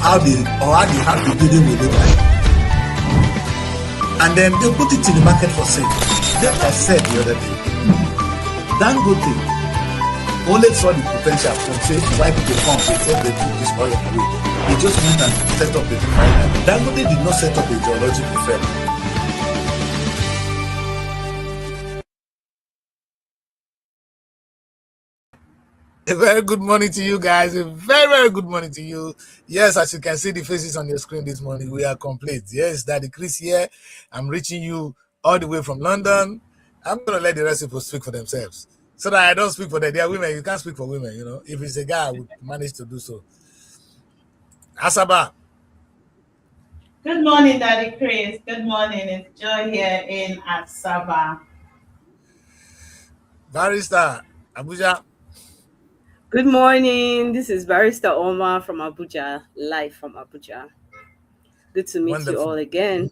how the building will look like. And then they put it in the market for sale. Just as I said the other day, Dangote only saw the potential from say why people come, they said they took this oil away. They just went and set up a refinery. Dangote did not set up a geological firm. A very good morning to you guys. A very, very good morning to you. Yes, as you can see the faces on your screen this morning, we are complete. Yes, Daddy Chris here. I'm reaching you all the way from London. I'm going to let the rest of people speak for themselves. So that I don't speak for them. They are women. You can't speak for women, you know. If it's a guy, I would manage to do so. Asaba. Good morning, Daddy Chris. Good morning. It's Joy here in Asaba. Barrister, Abuja. Good morning. This is Barrister Omar from Abuja, live from Abuja. Good to meet you all again.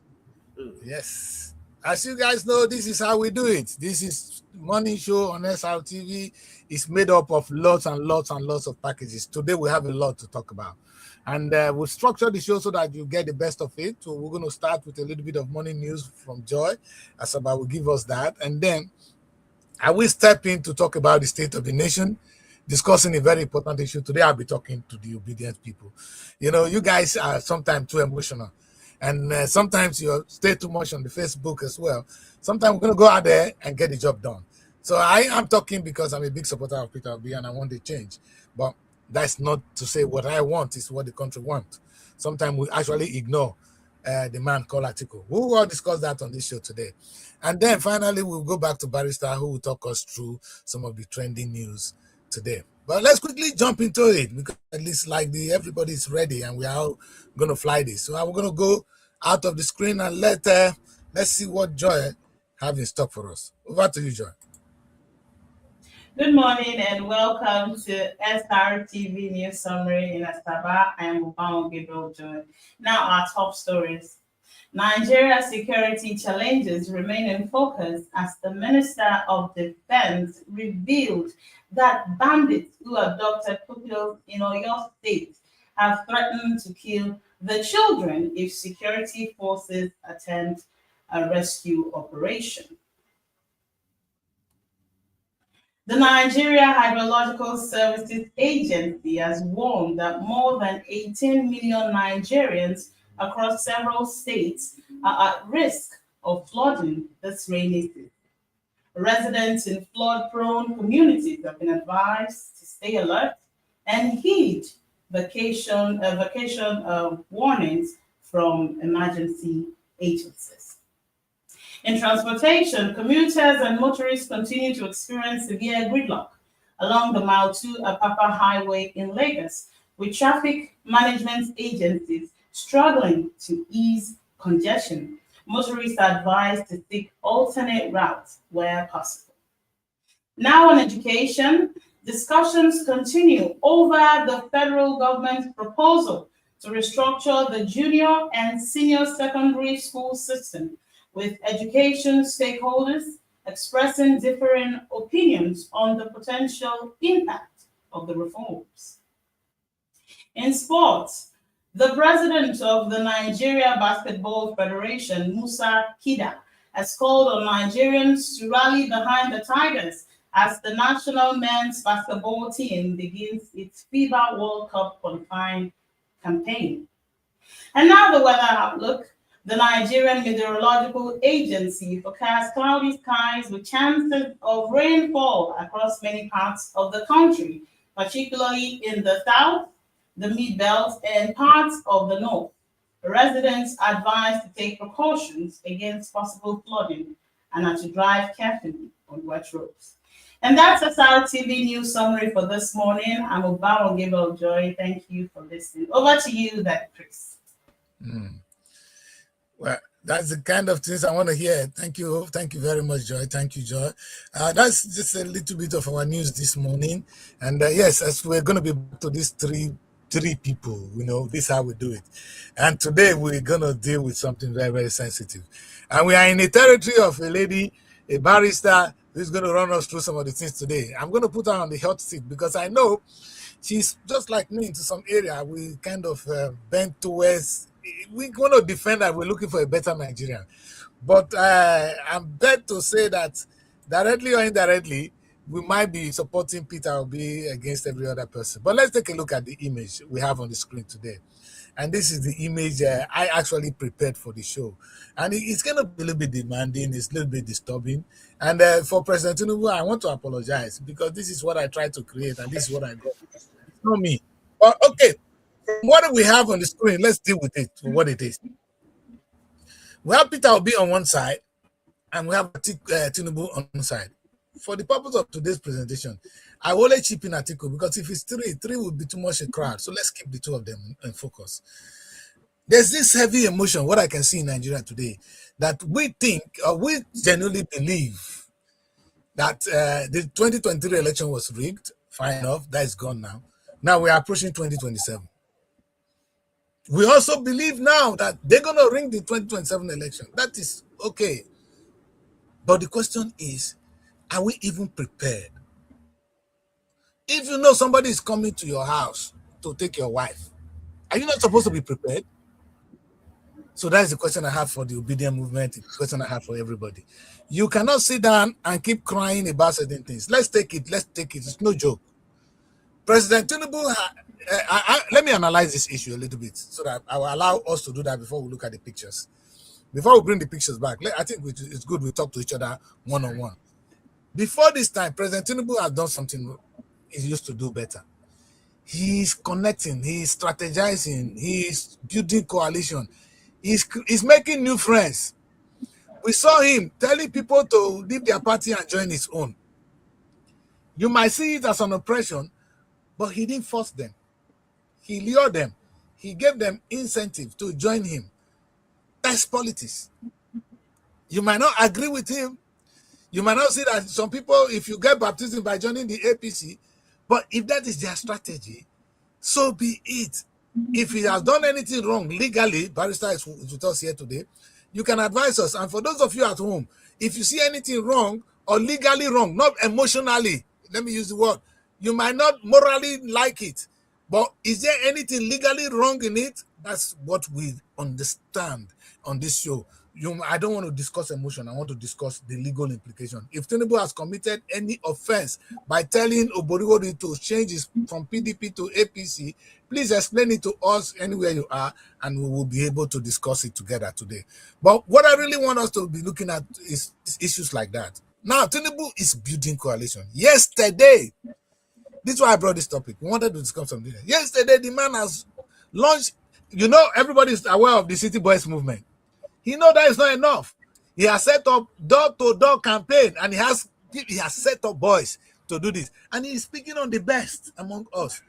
Yes. As you guys know, this is how we do it. This is morning show on SRTV. It's made up of lots and lots and lots of packages. Today we have a lot to talk about. And we'll structure the show so that you get the best of it. So we're going to start with a little bit of morning news from Joy. Asaba will give us that. And then I will step in to talk about the state of the nation, discussing a very important issue. Today I'll be talking to the obedient people. You know, you guys are sometimes too emotional. And sometimes you stay too much on the Facebook as well. Sometimes we're going to go out there and get the job done. So I am talking because I'm a big supporter of Peter Obi and I want the change. But that's not to say what I want is what the country wants. Sometimes we actually ignore the man called Atiku. We will discuss that on this show today. And then finally, we'll go back to Barrister who will talk us through some of the trending news today. But let's quickly jump into it because at least like everybody's ready and we are all going to fly this. So I'm going to go out of the screen and let's see what Joy have in stock for us. Over to you, Joy. Good morning and welcome to SRTV News Summary in Asaba. I am Obama Gabriel Joy. Now our top stories. Nigeria's security challenges remain in focus as the Minister of Defense revealed that bandits who abducted populous in Oyo State have threatened to kill the children if security forces attempt a rescue operation. The Nigeria Hydrological Services Agency has warned that more than 18 million Nigerians across several states are at risk of flooding this rainy season. Residents in flood-prone communities have been advised to stay alert and heed vacation warnings from emergency agencies. In transportation, commuters and motorists continue to experience severe gridlock along the Mile 2 Apapa Highway in Lagos, with traffic management agencies struggling to ease congestion. Motorists are advised to seek alternate routes where possible. Now on education, discussions continue over the federal government's proposal to restructure the junior and senior secondary school system, with education stakeholders expressing differing opinions on the potential impact of the reforms. In sports, the president of the Nigeria Basketball Federation, Musa Kida, has called on Nigerians to rally behind the Tigers as the national men's basketball team begins its FIBA World Cup qualifying campaign. And now the weather outlook. The Nigerian Meteorological Agency forecasts cloudy skies with chances of rainfall across many parts of the country, particularly in the south, the mid-belt, and parts of the north. Residents are advised to take precautions against possible flooding and are to drive carefully on wet roads. And that's SRTV News Summary for this morning. I'm Obama Gabriel Joy. Thank you for listening. Over to you, Chris. Well, that's the kind of things I want to hear. Thank you. Thank you very much, Joy. Thank you, Joy. That's just a little bit of our news this morning. And yes, as we're going to be back to these three people, you know, this is how we do it. And today we're going to deal with something very, very sensitive. And we are in the territory of a lady, a barrister, who's going to run us through some of the things today. I'm going to put her on the hot seat because I know she's just like me into some area. We kind of bent towards, we're going to defend that we're looking for a better Nigeria. But I'm bet to say that directly or indirectly, we might be supporting Peter Obi against every other person. But let's take a look at the image we have on the screen today. And this is the image I actually prepared for the show. And it's going to be a little bit demanding, it's a little bit disturbing. And for President Tinubu, I want to apologize because this is what I tried to create and this is what I got. It's not me. But okay, from what we have on the screen, let's deal with it for what it is. We have Peter Obi on one side and we have Tinubu on one side. For the purpose of today's presentation, I will only chip in Atiku because if it's three would be too much a crowd. So let's keep the two of them in focus. There's this heavy emotion, what I can see in Nigeria today, that we think, or we genuinely believe that the 2023 election was rigged. Fine enough, that is gone now. Now we are approaching 2027. We also believe now that they're going to ring the 2027 election. That is okay. But the question is, are we even prepared? If you know somebody is coming to your house to take your wife, are you not supposed to be prepared? So that is the question I have for the obedient movement, the question I have for everybody. You cannot sit down and keep crying about certain things. Let's take it. It's no joke. President Tinubu, let me analyze this issue a little bit so that I will allow us to do that before we look at the pictures. Before we bring the pictures back, I think it's good we talk to each other one-on-one. Before this time, President Tinubu has done something he used to do better. He's connecting, he's strategizing, he's building coalition, he's making new friends. We saw him telling people to leave their party and join his own. You might see it as an oppression, but he didn't force them. He lured them. He gave them incentive to join him. That's politics. You might not agree with him. You might not see that some people, if you get baptism by joining the APC, but if that is their strategy, so be it. If he has done anything wrong legally, Barrister is with us here today, you can advise us. And for those of you at home, if you see anything wrong or legally wrong, not emotionally, let me use the word, you might not morally like it, but is there anything legally wrong in it? That's what we understand on this show. I don't want to discuss emotion. I want to discuss the legal implication. If Tinubu has committed any offense by telling Oborigori to change his from PDP to APC, please explain it to us anywhere you are, and we will be able to discuss it together today. But what I really want us to be looking at is issues like that. Now, Tinubu is building coalition. Yesterday, this is why I brought this topic. We wanted to discuss something. Yesterday, the man has launched, everybody is aware of the City Boys movement. He knows that is not enough. He has set up door-to-door campaign, and he has set up boys to do this. And he is speaking on the best among us.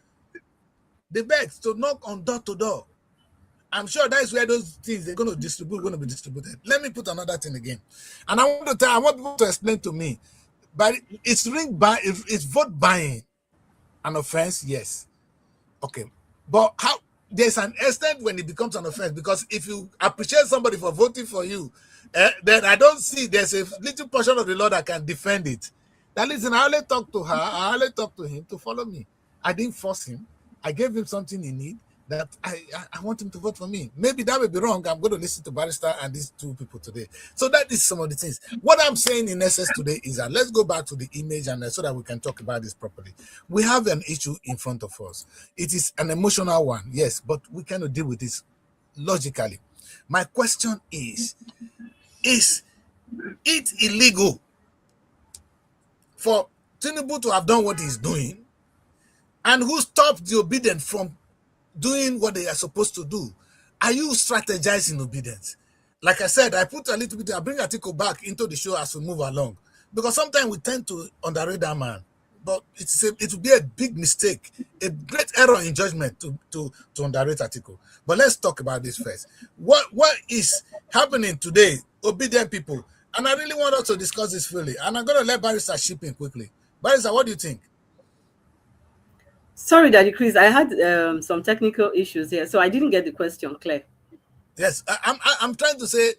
The best to knock on door-to-door. I'm sure that is where those things they're going to be distributed. Let me put another thing again. And I want people to explain to me, but it's vote buying an offense? Yes. Okay. But how? There's an extent when it becomes an offense, because if you appreciate somebody for voting for you, then I don't see there's a little portion of the law that can defend it. That listen, I only talk to her, I only talk to him to follow me. I didn't force him. I gave him something he need that I want him to vote for me. Maybe that may be wrong. I'm going to listen to Barrister and these two people today. So that is some of the things. What I'm saying in essence today is that let's go back to the image and so that we can talk about this properly. We have an issue in front of us. It is an emotional one, yes, but we cannot deal with this logically. My question is it illegal for Tinubu to have done what he's doing, and who stopped the obedient from doing what they are supposed to do? Are you strategizing obedience? Like I said, I put a little bit, I bring Atiku back into the show as we move along, because sometimes we tend to underrate that man, but it would be a big mistake, a great error in judgment to underrate Atiku. But let's talk about this first. What is happening today, obedient people? And I really want us to discuss this freely. And I'm going to let Barrister chip in quickly. Barrister, what do you think? Sorry, Daddy Chris, I had some technical issues here, so I didn't get the question clear. Yes, I'm trying to say,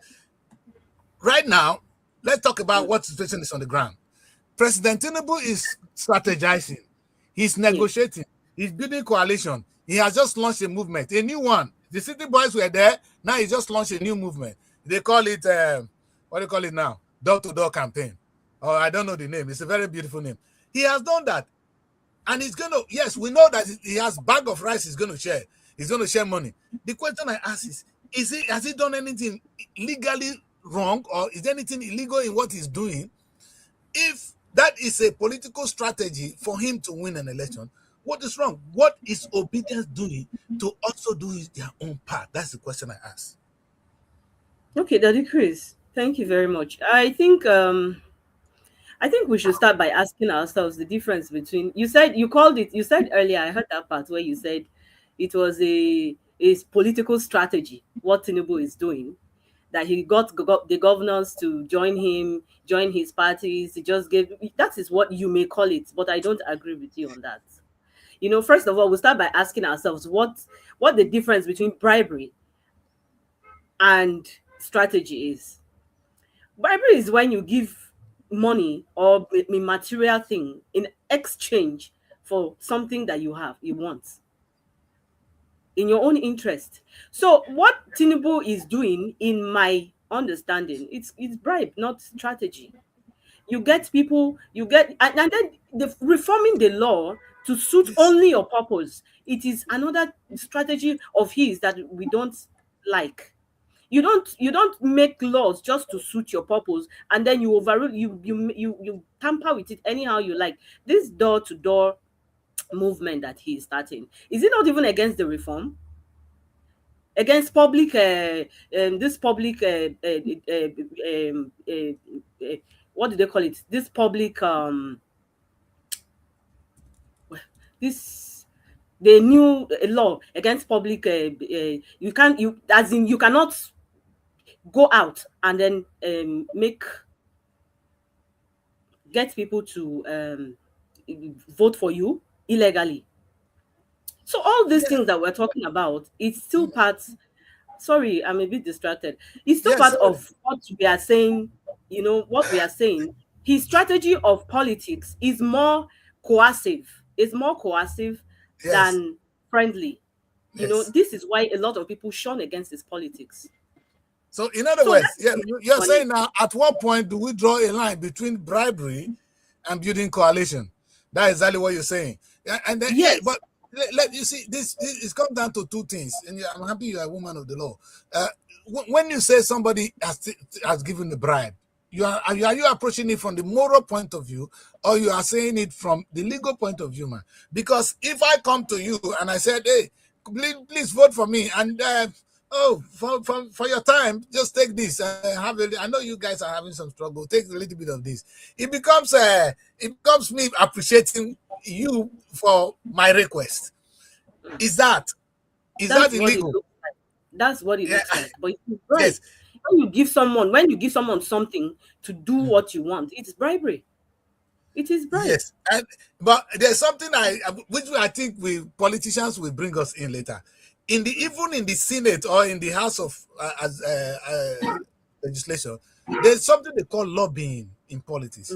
right now, let's talk about what situation is on the ground. President Tinubu is strategizing. He's negotiating. He's building coalition. He has just launched a movement, a new one. The city boys were there. Now he just launched a new movement. They call it, what do you call it now? Door-to-door campaign. Or I don't know the name. It's a very beautiful name. He has done that. And he's going to, yes, we know that he has bag of rice he's going to share. He's going to share money. The question I ask is has he done anything legally wrong, or is there anything illegal in what he's doing? If that is a political strategy for him to win an election, what is wrong? What is obedience doing to also do their own part? That's the question I ask. Okay, Daddy Chris, thank you very much. I think we should start by asking ourselves the difference between, you said earlier, I heard that part where you said it was a political strategy, what Tinubu is doing, that he got the governors to join him, join his parties. He just gave, that is what you may call it, but I don't agree with you on that. First of all, we'll start by asking ourselves what the difference between bribery and strategy is. Bribery is when you give money or a material thing in exchange for something that you want in your own interest. So what Tinubu is doing, in my understanding, it's bribe, not strategy. You get people, and then reforming the law to suit only your purpose. It is another strategy of his that we don't like. You don't make laws just to suit your purpose, and then you overrule, you tamper with it anyhow you like. This door-to-door movement that he is starting, is it not even against the reform? Against public this public what do they call it? This public this the new law against public you cannot go out and then get people to vote for you illegally. So all these things that we're talking about, it's still part. Sorry, I'm a bit distracted. It's still part of what we are saying. What we are saying. His strategy of politics is more coercive. It's more coercive than friendly. This is why a lot of people shun against his politics. So, in other words, you're saying now, at what point do we draw a line between bribery and building coalition? That is exactly what you're saying. And then, yes, but let you see, this it comes down to two things. And I'm happy you're a woman of the law. When you say somebody has given the bribe, are you approaching it from the moral point of view, or you are saying it from the legal point of view, man? Because if I come to you and I said, hey, please vote for me, and for your time, just take this. I know you guys are having some struggle. Take a little bit of this. It becomes me appreciating you for my request. Is that illegal? That's what it looks like. But right. Yes. When you give someone something to do what you want, it's bribery. It is bribery. Yes, but there's something which I think politicians will bring us in later. Even in the Senate or in the House of legislation, there's something they call lobbying in politics.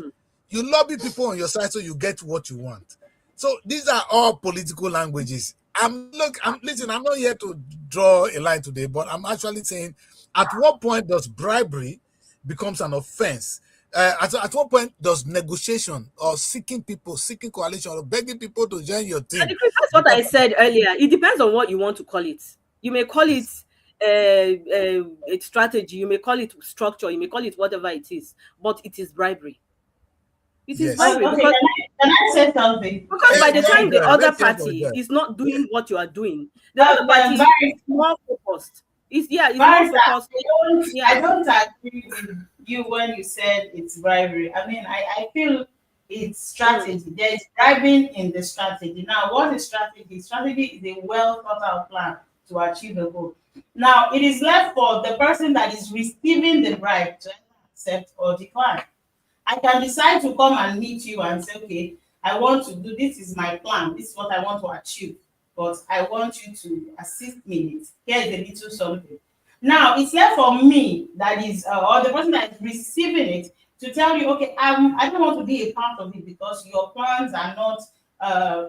You lobby people on your side so you get what you want. So these are all political languages. Listen, I'm not here to draw a line today, but I'm actually saying, at what point does bribery becomes an offense? At what point does negotiation or seeking coalition or begging people to join your team? That's what I said earlier. It depends on what you want to call it. You may call it a strategy, you may call it structure, you may call it whatever it is, but it is bribery. It is bribery. Okay, can I say something? Because by the time the other party is not doing what you are doing, the other party is more focused. It's more focused. I don't agree with you when you said it's bribery. I mean, I feel it's strategy. There is bribing in the strategy. Now, what is strategy? Strategy is a well thought out plan to achieve a goal. Now, it is left for the person that is receiving the bribe to accept or decline. I can decide to come and meet you and say, okay, I want to do this, is my plan, this is what I want to achieve, but I want you to assist me in it. Here's a little something. Now, it's here for me, that is, or the person that is receiving it, to tell you, okay, I don't want to be a part of it because your plans are not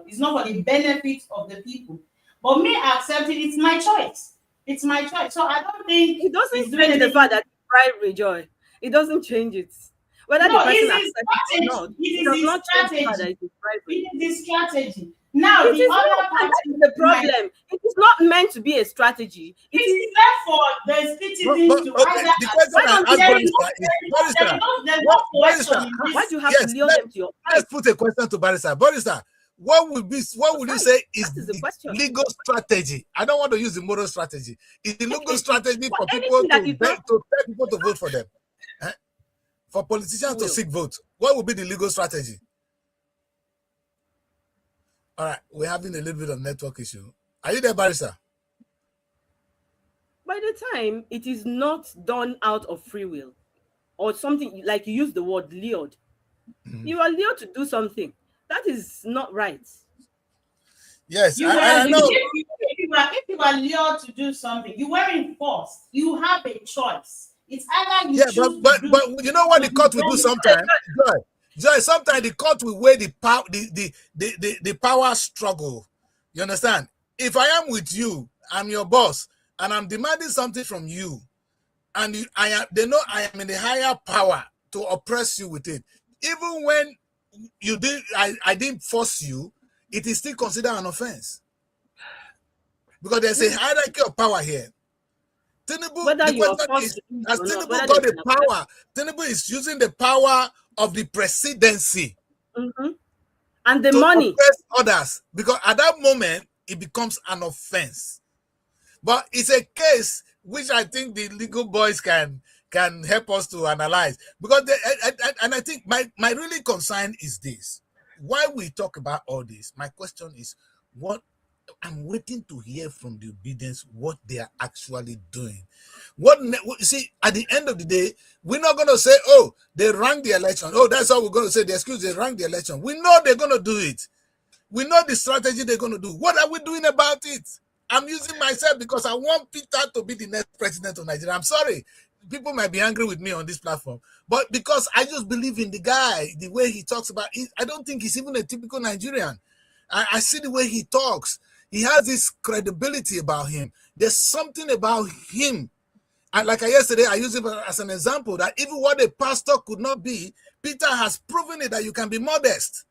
it's not for the benefit of the people. But me accepting, it's my choice. It's my choice. So I don't think It doesn't it's doing change the anything. fact that it's bribery, Joy. It doesn't change it. Whether the No, person it is accepts it or not, strategy. It it is does the not change the fact that strategy. it is bribery. It is the strategy. Now, It the is not, other and that is party the might. problem. It is not meant to be a strategy. It It is. is left for the citizens to Okay, either. the question Why I don't asked you? Barrister, There's no what, Barrister, coercion in this. Why do you have to yes, lure them to your let's fight? put a question to Barrister. Barrister, what would you say is That is the the question. legal strategy? I don't want to use the moral strategy. Is the legal strategy For for people anything that to is not tell people to vote for them? Eh? For politicians to seek vote, what would be the legal strategy? All right, we're having a little bit of network issue. Are you there, Barrister? by the time it is not done out of free will or something like you use the word lured. You are lured to do something. That is not right. Yes, You were I know. if you were lured to do something, you weren't forced. You have a choice. It's either you Yeah, choose but to do. you know what the court will do don't- sometimes? Joy, sometimes the court will weigh the power, the power struggle. You understand? If I am with you, I'm your boss, and I'm demanding something from you, and they know I am in the higher power to oppress you with it. Even when you did, I didn't force you, it is still considered an offense because there's a hierarchy of power here. Tinubu, Whether the you are question forced is, to do it has or not, Tinubu whether got there's the an power? Tinubu is using the power of the presidency and the to money. oppress others, because at that moment it becomes an offense. But it's a case which I think the legal boys can help us to analyze, because and I think my really concern is this: why we talk about all this. My question is, what I'm waiting to hear from the obedience what they are actually doing. You see, at the end of the day, we're not going to say, oh, they ran the election. Oh, that's all we're going to say. The excuse, they ran the election. We know they're going to do it. We know the strategy they're going to do. What are we doing about it? I'm using myself because I want Peter to be the next president of Nigeria. I'm sorry. People might be angry with me on this platform, but because I just believe in the guy, the way he talks about it, I don't think he's even a typical Nigerian. I see the way he talks. He has this credibility about him. There's something about him. And like yesterday, I used it as an example that even what a pastor could not be, Peter has proven it that you can be modest.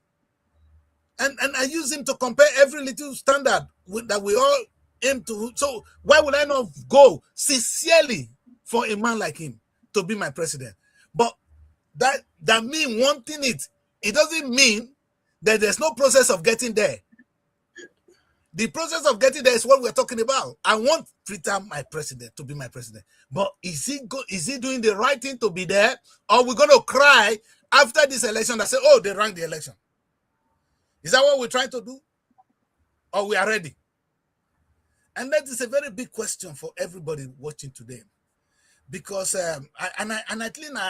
And I use him to compare every little standard that we all aim to. So why would I not go sincerely for a man like him to be my president? But that mean wanting it doesn't mean that there's no process of getting there. The process of getting there is what we're talking about. I want Peter, my president, to be my president. But is he doing the right thing to be there? Or we're going to cry after this election that say, oh, they ran the election? Is that what we're trying to do? Or we are ready? And that is a very big question for everybody watching today. Because, I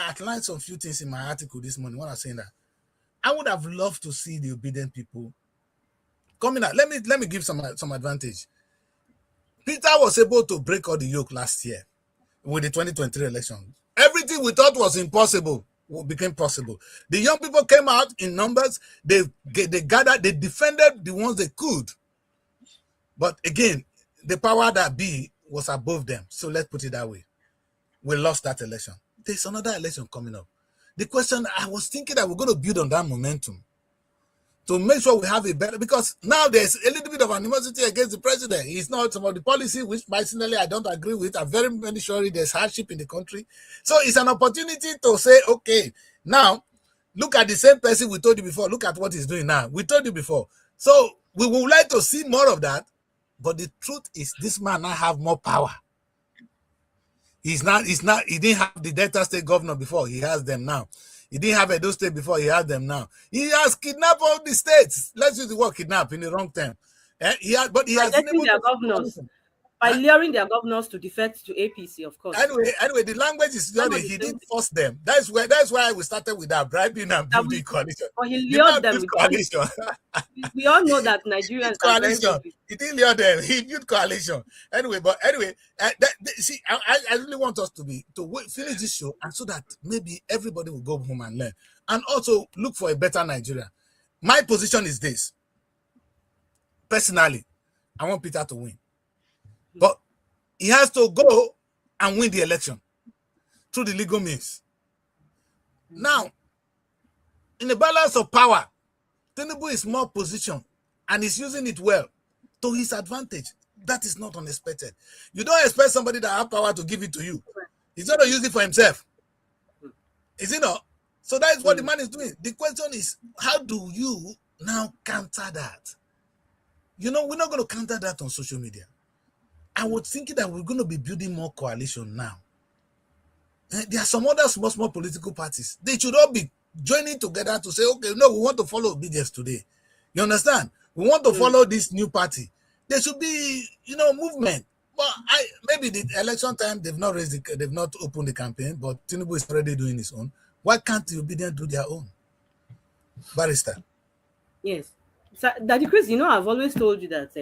outlined some few things in my article this morning when I was saying that I would have loved to see the obedient people coming out. Let me give some advantage. Peter was able to break all the yoke last year with the 2023 election. Everything we thought was impossible became possible. The young people came out in numbers. They gathered. They defended the ones they could. But again, the power that be was above them. So let's put it that way. We lost that election. There's another election coming up. The question, I was thinking that we're going to build on that momentum to make sure we have a better, because now there's a little bit of animosity against the president. He's not some of the policy, which personally I don't agree with. I'm very sure there's hardship in the country. So it's an opportunity to say, okay, now look at the same person we told you before. Look at what he's doing now. We told you before. So we would like to see more of that. But the truth is, this man now have more power. He didn't have the Delta State governor before. He has them now. He didn't have Edo State before. He has them now. He has kidnapped all the states. Let's use the word kidnap in the wrong term. He has been able Their to governors. By luring their governors to defect to APC, of course. Anyway, the language is not. He didn't force them. That's why we started with that bribing and building coalition. Or he lured them with coalition. We all know that Nigerians are very good. He didn't lure them. He built coalition. Anyway, see, I really want us to finish this show, and so that maybe everybody will go home and learn, and also look for a better Nigeria. My position is this: personally, I want Peter to win. But he has to go and win the election through the legal means. Now, in the balance of power, Tinubu is more positioned and is using it well to his advantage. That is not unexpected. You don't expect somebody that has power to give it to you. He's not going to use it for himself. Is it not? So that is what the man is doing. The question is, how do you now counter that? You know, we're not going to counter that on social media. I was thinking that we're going to be building more coalition now. There are some other small political parties. They should all be joining together to say, okay, no, we want to follow obedience today. You understand? We want to follow this new party. There should be, movement. But maybe the election time they've not opened the campaign, but Tinubu is already doing his own. Why can't the obedient do their own? Barrister. Yes. So, Daddy Chris, I've always told you that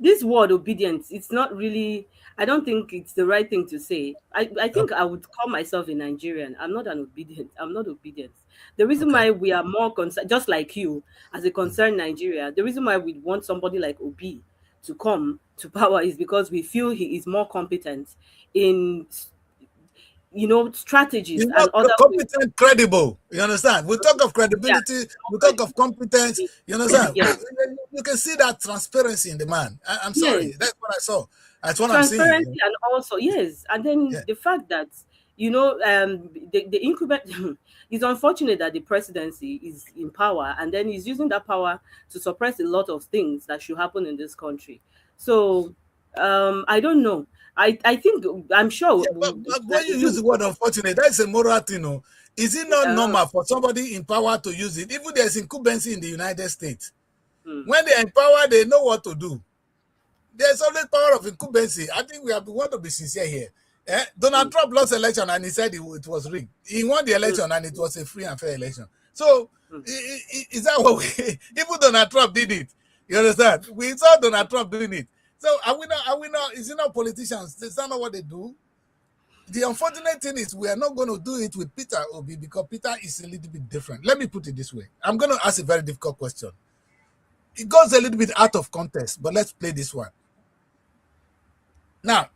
this word obedience, it's not really, I don't think it's the right thing to say. I think I would call myself a Nigerian. I'm not I'm not obedient. The reason why we are more concerned, just like you, as a concerned Nigeria, the reason why we want somebody like Obi to come to power is because we feel he is more competent in strategies He's and not other competent, ways. credible. You understand? We talk of credibility, we talk of competence. You understand? Yeah. You can see that transparency in the man. I'm sorry. Yes. That's what I saw. That's what I'm saying. Transparency, and also yes, and then the fact that the incumbent it's unfortunate that the presidency is in power, and then he's using that power to suppress a lot of things that should happen in this country. So I don't know. I think I'm sure. But when you use the word unfortunate, that's a moral thing. No? Is it not normal for somebody in power to use it? Even there's incumbency in the United States. When they're in power, they know what to do. There's always power of incumbency. I think we want to be sincere here. Donald Trump lost election and he said it was rigged. He won the election and it was a free and fair election. So is that what even Donald Trump did it? You understand? We saw Donald Trump doing it. So are we not, is it not politicians? That's not what they do. The unfortunate thing is we are not going to do it with Peter Obi because Peter is a little bit different. Let me put it this way. I'm going to ask a very difficult question. It goes a little bit out of context, but let's play this one. Now,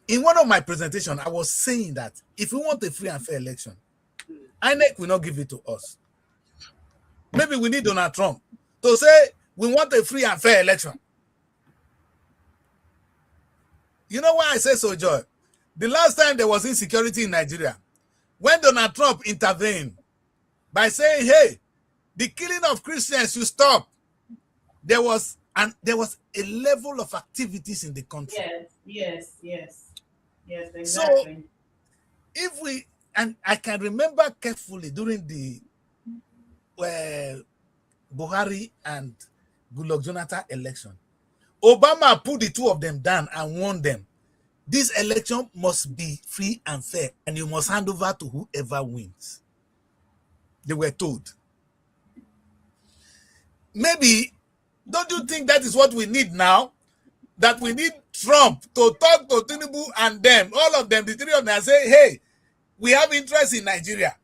in one of my presentations, I was saying that if we want a free and fair election, INEC will not give it to us. Maybe we need Donald Trump to say we want a free and fair election. You know why I say so, Joy? The last time there was insecurity in Nigeria, when Donald Trump intervened by saying, hey, the killing of Christians should stop, there was a level of activities in the country. Yes, exactly. So if we, and I can remember carefully during the Buhari and Goodluck Jonathan election, Obama put the two of them down and warned them, this election must be free and fair and you must hand over to whoever wins. They were told. Maybe, don't you think that is what we need now? That we need Trump to talk to Tinubu and them, all of them, the three of them, and say, hey, we have interest in Nigeria.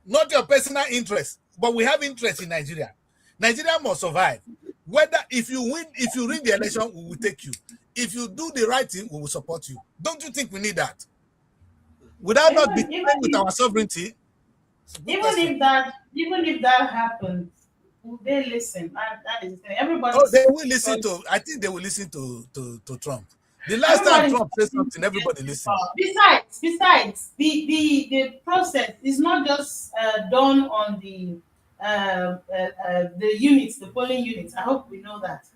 Not your personal interest, but we have interest in Nigeria. Nigeria must survive. Whether if you win the election, we will take you. If you do the right thing, we will support you. Don't you think we need that? Without not be playing with our sovereignty. Even if that happens, will they listen? That is the thing. Everybody. Oh, they will listen to. I think they will listen to Trump. The last time Trump said something, everybody listened. Besides, the process is not just done on the units, the polling units. I hope we know that.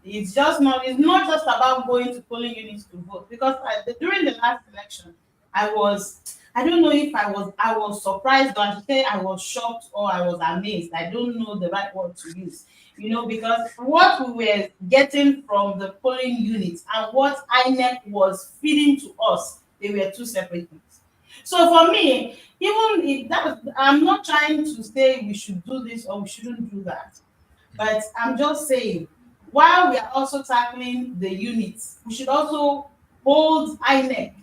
It's not just about going to polling units to vote, because during the last election, I don't know if I was surprised, or I should say I was shocked or I was amazed. I don't know the right word to use, because what we were getting from the polling units and what INEC was feeding to us, they were two separate things. So for me, even if that, I'm not trying to say we should do this or we shouldn't do that, but I'm just saying, while we are also tackling the units, we should also hold INEC.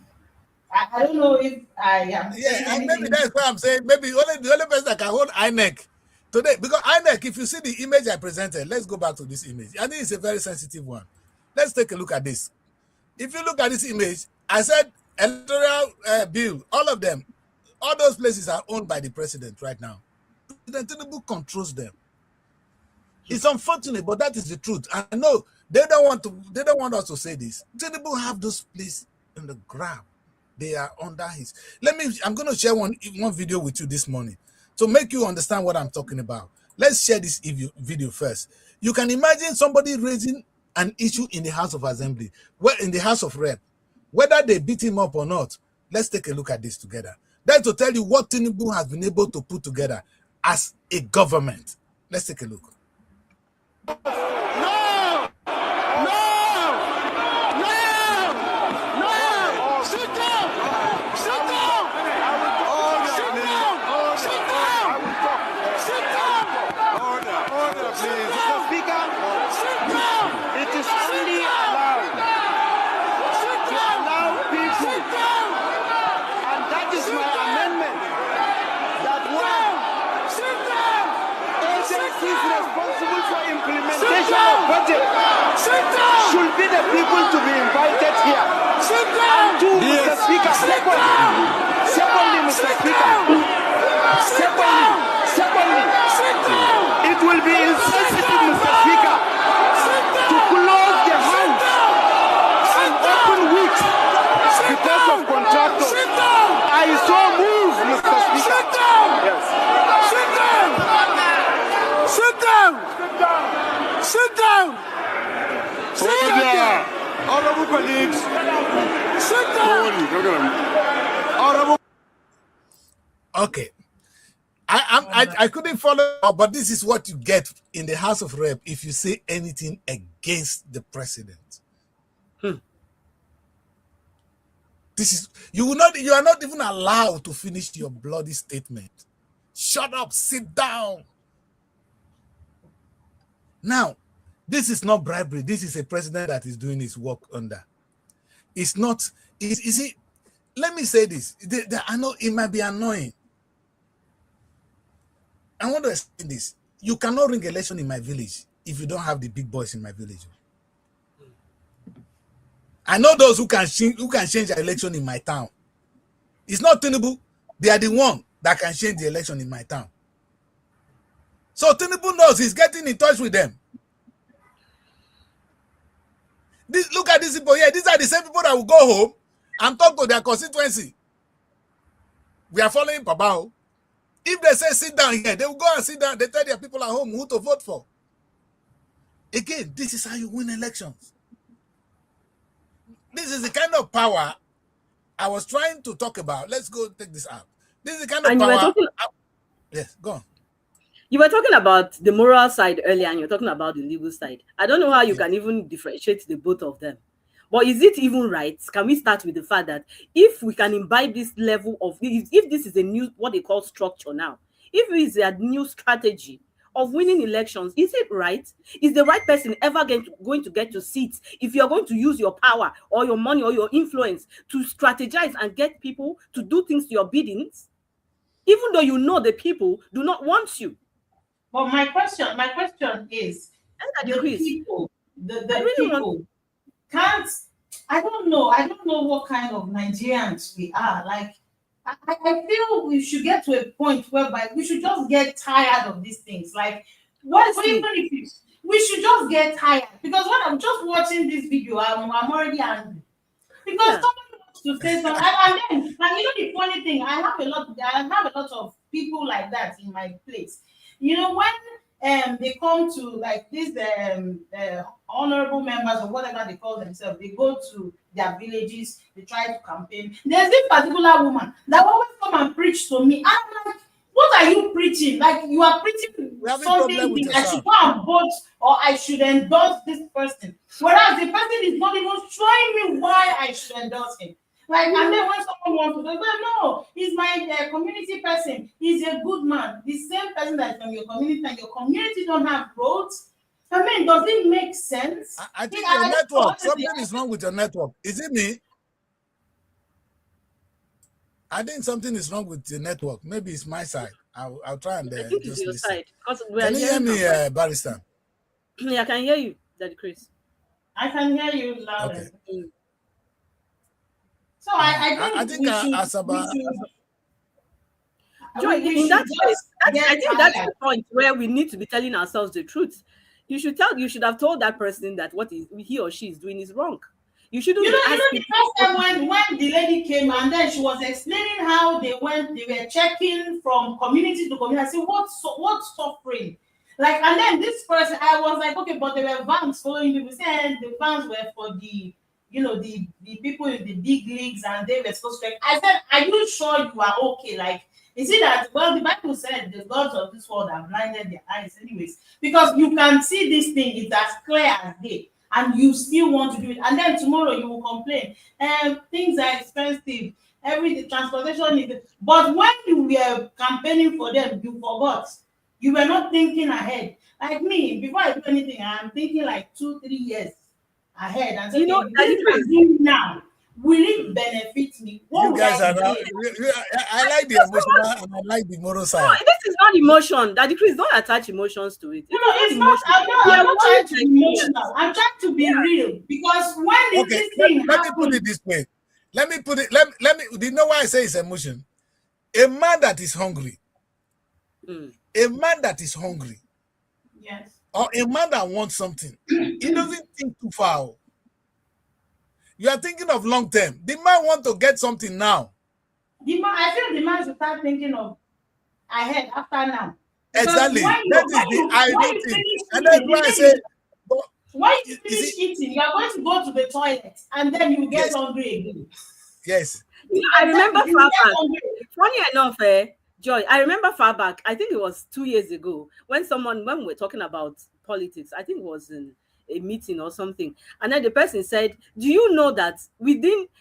I don't know if I am. Yeah, and maybe that's why I'm saying maybe the only person that can hold INEC today, because INEC, if you see the image I presented, let's go back to this image. I think it's a very sensitive one. Let's take a look at this. If you look at this image, I said electoral bill, all of them, all those places are owned by the president right now. President Tinubu controls them. It's unfortunate, but that is the truth. I know they don't want us to say this. Tinubu have those places in the ground. They are under his. I'm going to share one video with you this morning to make you understand what I'm talking about. Let's share this video first. You can imagine somebody raising an issue in the House of Assembly, in the House of Rep, whether they beat him up or not. Let's take a look at this together. That's to tell you what Tinubu has been able to put together as a government. Let's take a look. Budget should be the people to be invited here. And to Mr. Speaker, secondly, Mr. Speaker, secondly, it will be insensitive, Mr. Speaker, to close the house and open weeks because of contractors. I so move, Mr. Speaker. Yes. Sit down. Sit down! Sit down! Honorable colleagues! Sit down! Honorable. Okay. I couldn't follow, but this is what you get in the House of Rep if you say anything against the president. This is you are not even allowed to finish your bloody statement. Shut up, sit down. Now, this is not bribery. This is a president that is doing his work under. It's not, is it? Let me say this. I know it might be annoying. I want to explain this. You cannot ring election in my village if you don't have the big boys in my village. I know those who can change the election in my town. It's not Tinubu. They are the one that can change the election in my town. So Tinubu knows he's getting in touch with them. Look at these people here. These are the same people that will go home and talk to their constituency. We are following Babao. If they say sit down here, they will go and sit down. They tell their people at home who to vote for. Again, this is how you win elections. This is the kind of power I was trying to talk about. Let's go take this out. This is the kind of power. Yes, go on. You were talking about the moral side earlier, and you're talking about the legal side. I don't know how you can even differentiate the both of them. But is it even right? Can we start with the fact that if we can imbibe this level of, if this is a new, what they call structure now, if it is a new strategy of winning elections, is it right? Is the right person ever going to get to seats if you're going to use your power or your money or your influence to strategize and get people to do things to your biddings, even though you know the people do not want you? But my question is, the people can't. I don't know what kind of Nigerians we are. Like, I feel we should get to a point whereby we should just get tired of these things. Like, we should just get tired, because when I'm just watching this video, I'm already angry because somebody wants to say something, and then, like, you know, the funny thing, I have a lot of people like that in my place. You know, when they come to like these honorable members or whatever they call themselves, they go to their villages, they try to campaign. There's this particular woman that always come and preach to me. I'm like, what are you preaching? Like, you are preaching something I should go and vote or I should endorse this person. Whereas the person is not even showing me why I should endorse him. Like, and then when someone wants to go, no, he's my community person. He's a good man. The same person that's from your community, and your community don't have roads. I mean, does it make sense? I think your network, something is wrong with your network. Is it me? I think something is wrong with the network. Maybe it's my side. I'll try and I think it's just your listen. side because we are Can you hear hearing me, her voice. Barrister? Yeah, I can hear you, Daddy Chris. I can hear you loud Okay. and clear. So I I think think Asaba, Joy, we in should that case, just get I think that's tired. the point where we need to be telling ourselves the truth. You should have told that person that what he or she is doing is wrong. You shouldn't be You know, asking the first what time is when the lady came and then she was explaining how they were checking from community to community. I said, what suffering? Like, and then this person, I was like, okay, but there were vans following people. Saying the vans were for the, the people in the big leagues, and they were supposed to. I said, are you sure you are okay? Like, is it that, well, the Bible said the gods of this world have blinded their eyes, anyways, because you can see this thing, it's as clear as day, and you still want to do it, and then tomorrow you will complain, things are expensive, every transportation is, but when you were campaigning for them, you forgot. You were not thinking ahead. Like me, before I do anything, I'm thinking like 2-3 years ahead and say, you know, okay, Daddy this Chris? I'm doing now, will it benefit me? What you will guys I are now. gain? I like the emotional and I like the moral No, side. this is not emotion. Daddy Chris, don't attach emotions to it. It No, is not it's not. emotion. I'm We are not trying worried to be Nigerians. emotional. I'm trying to be real, because when Okay, this thing let me put happened, it this way. Let me put it. Let me. Do you know why I say it's emotion? A man that is hungry, a man that is hungry, yes, or a man that wants something, he doesn't think too far. You are thinking of long term. The man want to get something now. I feel the man should start thinking of ahead after now, because Exactly. That is the when ideal you thing, finish and that's eating, why the I thing say, is, but, when you you see, finish eating, you are going to go to the toilet, and then you get yes, hungry again. yes. I remember Exactly, you far get back. hungry. Funny enough, Joy, I remember far back. I think it was 2 years ago when we were talking about politics. I think it was in a meeting or something, and then the person said, "Do you know that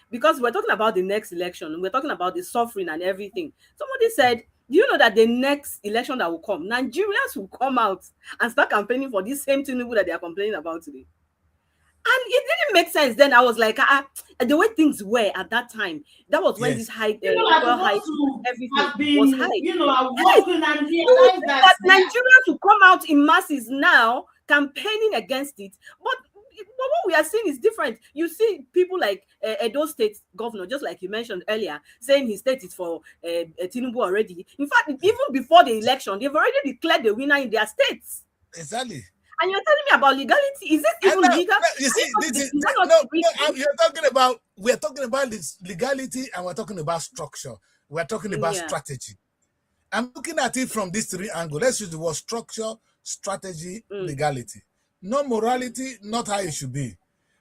because we're talking about the next election, we're talking about the suffering and everything." Somebody said, "Do you know that the next election that will come, Nigerians will come out and start campaigning for this same Tinubu that they are complaining about today?" And it didn't make sense then. I was like, the way things were at that time, that was when Yes. this high People are fuel high, supposed to everything have was been, high. are Yes, working and you would realize think that that Nigerians will come out in masses now campaigning against it, but what we are seeing is different. You see people like Edo State governor, just like you mentioned earlier, saying his state is for Tinubu already. In fact, even before the election, they've already declared the winner in their states. Exactly. And you're telling me about legality? Is this And even now, legal? you see, this is Is that not no, illegal? you're talking about. We're talking about this legality, and we're talking about structure. We're talking about Yeah. strategy. I'm looking at it from these three angles. Let's use the word structure, strategy, legality. Not morality, not how it should be.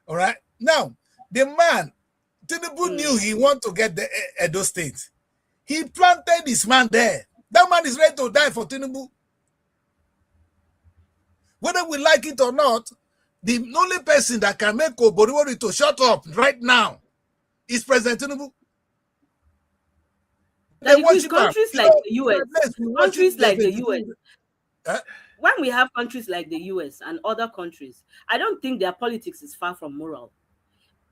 All right. Now, the man, Tinubu knew he want to get the Edo State. He planted this man there. That man is ready to die for Tinubu. Whether we like it or not, the only person that can make Oboriwori to shut up right now is President Tinubu. They worship Countries him. like the US, Countries like the US, Huh? when we have countries like the US and other countries, I don't think their politics is far from moral.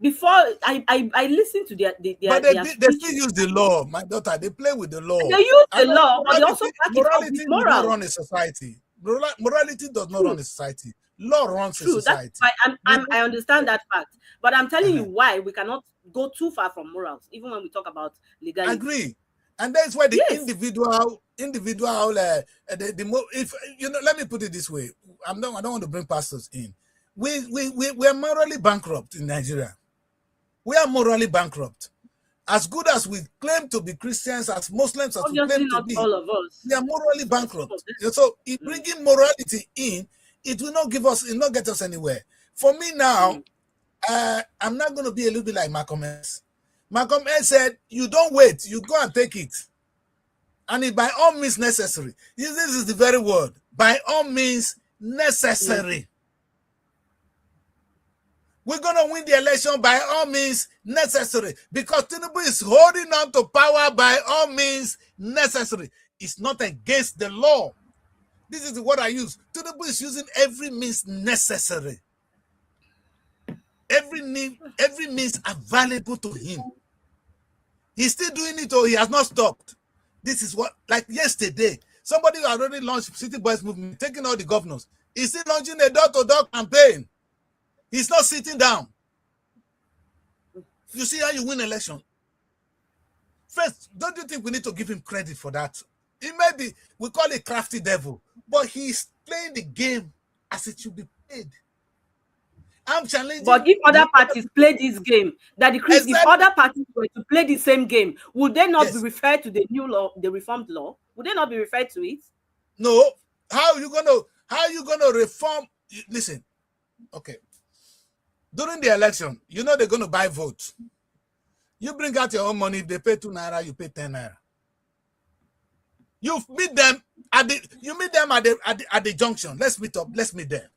Before I listened to their But their they still speeches. use the law, my daughter. They play with the law. They use the And law, but they also back it up with morality do not moral. run a society. Morality does not run a society. Law runs a True. That's society. why I understand that fact. But I'm telling you why we cannot go too far from morals, even when we talk about legality. Agree. And that's why the Yes. individual, if you know, let me put it this way. I don't want to bring pastors in. We are morally bankrupt in Nigeria. We are morally bankrupt. As good as we claim to be Christians, as Muslims as Obviously, we claim to not be, all of us. we are morally bankrupt. So if bringing morality in, it will not get us anywhere. For me now, I'm not going to be a little bit like Malcolm X. Malcolm X said, you don't wait, you go and take it. And it by all means necessary. This is the very word. By all means necessary. We're going to win the election by all means necessary, because Tinubu is holding on to power by all means necessary. It's not against the law. This is the word I use. Tinubu is using every means necessary. Every means available to him. He's still doing it, or he has not stopped. This is what, like yesterday, Somebody who already launched City Boys movement, taking all the governors. He's still launching a door-to-door campaign. He's not sitting down. You see how you win election? First, don't you think we need to give him credit for that? He may be, we call it crafty devil, but he's playing the game as it should be played. I'm challenging. But if other parties play this game, that the Chris, Exactly. if other parties were to play the same game, would they not be referred to the new law, the reformed law? Would they not be referred to it? No. How are you gonna reform? Listen, okay. During the election, you know they're gonna buy votes. You bring out your own money. If they pay 2 naira, you pay 10 naira. You meet them at the junction. Let's meet up. Let's meet them.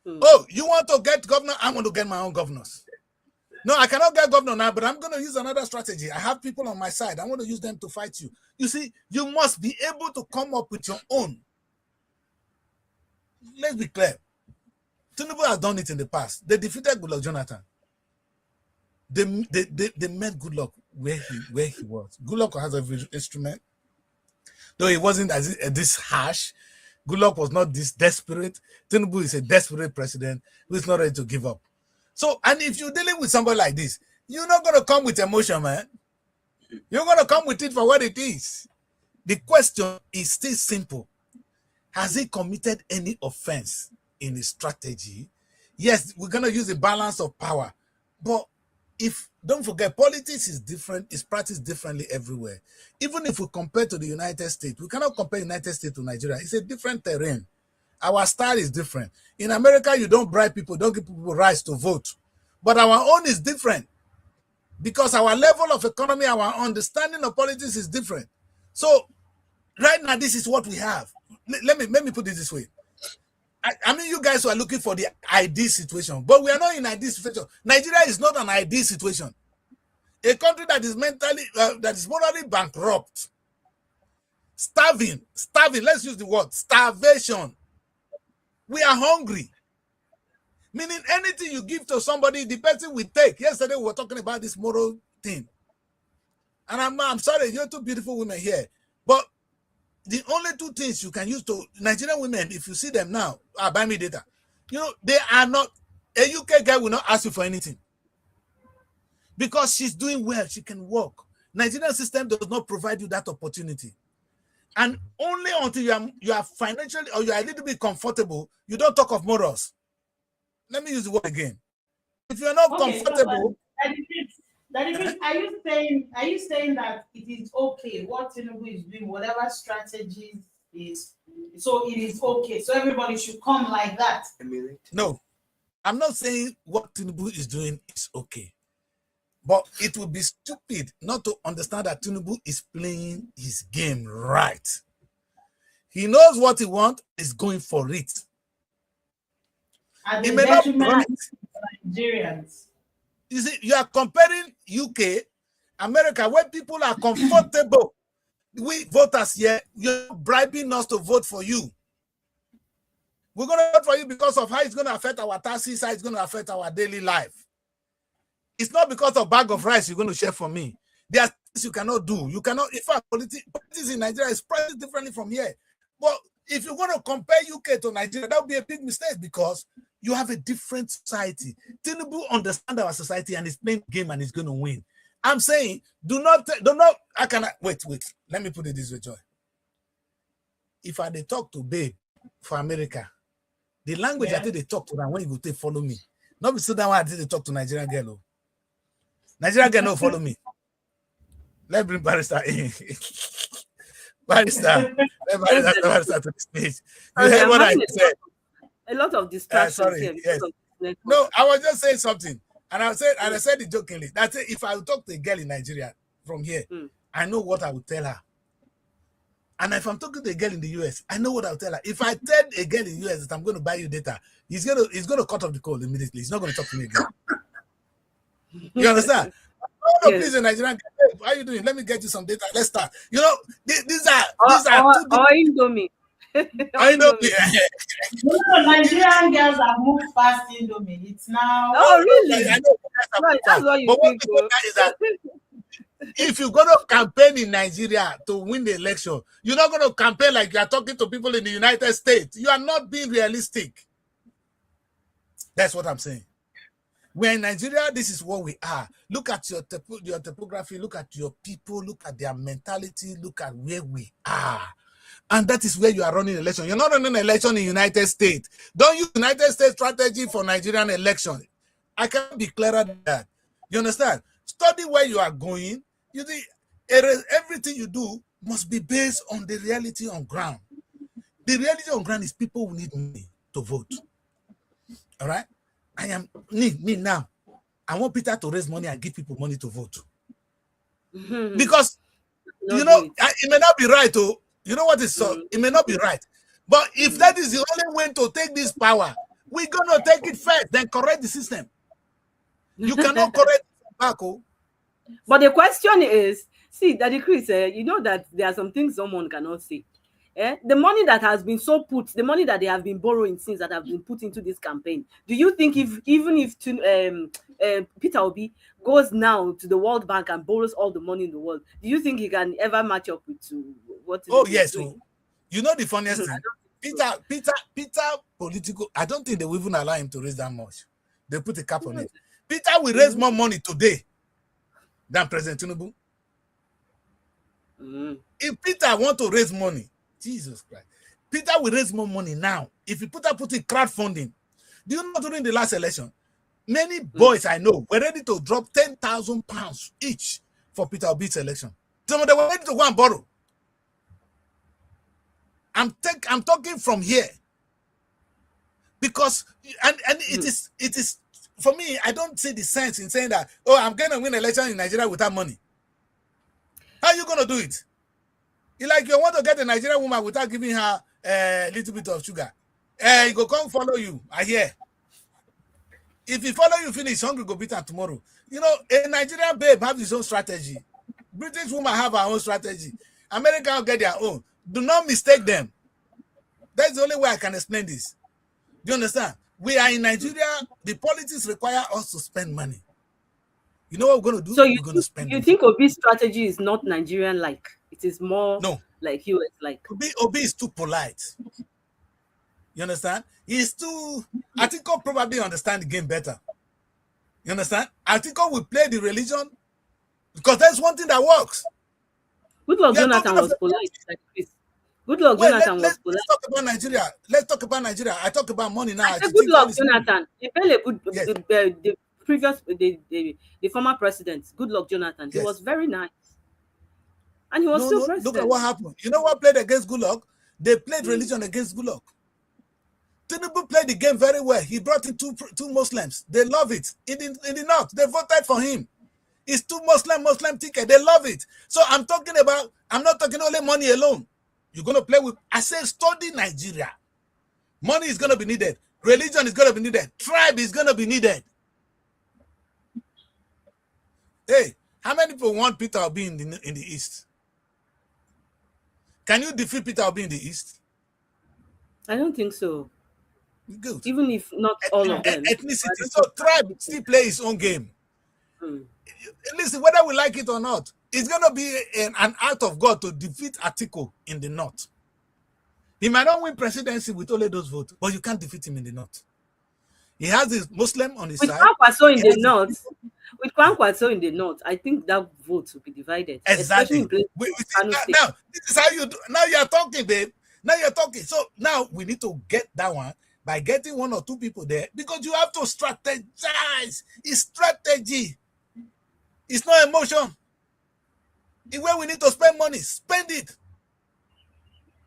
Oh, you want to get governor? I want to get my own governors. No, I cannot get governor now, but I'm going to use another strategy. I have people on my side. I want to use them to fight you. You see, you must be able to come up with your own. Let's be clear. Tinubu has done it in the past. They defeated Goodluck Jonathan. They met Goodluck where he was. Goodluck has every instrument. Though he wasn't as this harsh. Goodluck was not this desperate. Tinubu is a desperate president who is not ready to give up. So, and if you're dealing with somebody like this, you're not going to come with emotion, man. You're going to come with it for what it is. The question is still simple. Has he committed any offense in his strategy? Yes, we're going to use the balance of power. But don't forget, politics is different, it's practiced differently everywhere. Even if we compare to the United States, we cannot compare United States to Nigeria. It's a different terrain. Our style is different. In America, you don't bribe people, don't give people rights to vote. But our own is different because our level of economy, our understanding of politics is different. So right now, this is what we have. Let me put it this way. I mean, you guys are looking for the ideal situation, but we are not in ideal situation. Nigeria is not an ideal situation. A country that is morally bankrupt, starving. Let's use the word starvation. We are hungry. Meaning anything you give to somebody, the person will take. Yesterday we were talking about this moral thing, and I'm sorry, you're two beautiful women here, but the only 2 things you can use to Nigerian women, if you see them now, buy me data. You know, they are not, a UK guy will not ask you for anything. Because she's doing well, she can work. Nigerian system does not provide you that opportunity. And only until you are financially or you are a little bit comfortable, you don't talk of morals. Let me use the word again. If you're not comfortable. Are you saying that it is okay what Tinubu is doing, whatever strategies is, so it is okay, so everybody should come like that? No, I'm not saying what Tinubu is doing is okay, but it would be stupid not to understand that Tinubu is playing his game right. He knows what he wants, is going for it. At He the may not detriment of Nigerians. You see, you are comparing UK, America, where people are comfortable. We voters here, you're bribing us to vote for you. We're going to vote for you because of how it's going to affect our taxes, how it's going to affect our daily life. It's not because of bag of rice you're going to share for me. There are things you cannot do. You cannot, in fact, politics in Nigeria is priced differently from here. But if you're going to compare UK to Nigeria, that would be a big mistake because you have a different society. Tinubu understands our society and is playing the game and is going to win. I'm saying, wait. Let me put it this way, Joy. If I they talk to babe for America, the language I think they talk to them when you go to follow me. Not be so that I did they talk to Nigerian girl. Nigerian girl no follow me. Let's bring Barrister in. Barrister to the stage. You heard what I said. A lot of distractions here. Yes. No, I was just saying something, and I said it jokingly. That's it. If I would talk to a girl in Nigeria from here, I know what I would tell her. And if I'm talking to a girl in the US, I know what I'll tell her. If I tell a girl in the US that I'm going to buy you data, he's gonna cut off the call immediately. He's not going to talk to me again. You understand? Oh, no, please, Nigerian girl, hey, how are you doing? Let me get you some data. Let's start. You know, these are Indomie. I know. Nigerian girls have moved past Indomie. It's now. Oh, really? I know. Right, that's what you think. Is that if you're going to campaign in Nigeria to win the election, you're not going to campaign like you are talking to people in the United States. You are not being realistic. That's what I'm saying. We're in Nigeria. This is what we are. Look at your topography. Look at your people. Look at their mentality. Look at where we are. And that is where you are running election. You're not running an election in the United States. Don't use United States strategy for Nigerian election. I can't be clearer than that. You understand? Study where you are going. You see, everything you do must be based on the reality on ground. The reality on ground is people who need money to vote. All right? I am me now. I want Peter to raise money and give people money to vote. Because, you know, it may not be right. You know what is so? It may not be right. But if that is the only way to take this power, we're going to take it first, then correct the system. You cannot correct it back. But the question is, see, Daddy Chris, you know that there are some things someone cannot say. The money that has been the money that they have been borrowing since that have been put into this campaign, do you think even if Peter Obi goes now to the World Bank and borrows all the money in the world, do you think he can ever match up with what? Oh yes, doing? You know the funniest thing, Peter political. I don't think they will even allow him to raise that much. They put a cap on it. Peter will raise more money today than President Tinubu. If Peter want to raise money, Jesus Christ, Peter will raise more money now. If Peter put in crowdfunding, do you know during the last election, many boys I know were ready to drop 10,000 pounds each for Peter Obi's election. So they were ready to go and borrow. I'm talking from here because it is for me. I don't see the sense in saying that, oh, I'm going to win election in Nigeria without money. How are you going to do it? It's like you want to get a Nigerian woman without giving her a little bit of sugar. He go come follow you. I hear. If he follow you, finish hungry, go beat her tomorrow. You know, a Nigerian babe have his own strategy. British woman have her own strategy. American will get their own. Do not mistake them. That's the only way I can explain this. Do you understand? We are in Nigeria. The politics require us to spend money. You know what we're going to do? So we're going to spend money. Think Obi's strategy is not Nigerian-like? It is more like US-like. Obi is too polite. You understand? He's too... Atiko probably understand the game better. You understand? Atiko will play the religion because that's one thing that works. Goodluck Jonathan was polite. Goodluck Jonathan was polite. Let's talk about Nigeria. Let's talk about Nigeria. I talk about money now. Goodluck Jonathan. The previous, the former president, Goodluck Jonathan. Yes. He was very nice. And he was still president. Look at what happened. You know what played against Goodluck? They played religion against Goodluck. Tinubu played the game very well. He brought in two Muslims. They love it. In the north, they voted for him. It's two Muslim ticket. They love it. So I'm not talking only money alone. You're going to play with, I say study Nigeria. Money is going to be needed. Religion is going to be needed. Tribe is going to be needed. Hey, how many people want Peter Obi in the East? Can you defeat Peter Obi in the East? I don't think so. Good. Even if not all of them. Ethnicity. So tribe still play his own game. Listen, whether we like it or not, it's going to be an act of God to defeat Atiko in the north. He might not win presidency with only those votes, but you can't defeat him in the north. He has his Muslim on his side. With Kwankwaso in the north, I think that vote will be divided. Exactly. Now, this is how you do. Now you're talking, babe. Now you're talking. So now we need to get that one by getting one or two people there because you have to strategize. It's strategy. It's not emotion. Where we need to spend money, spend it.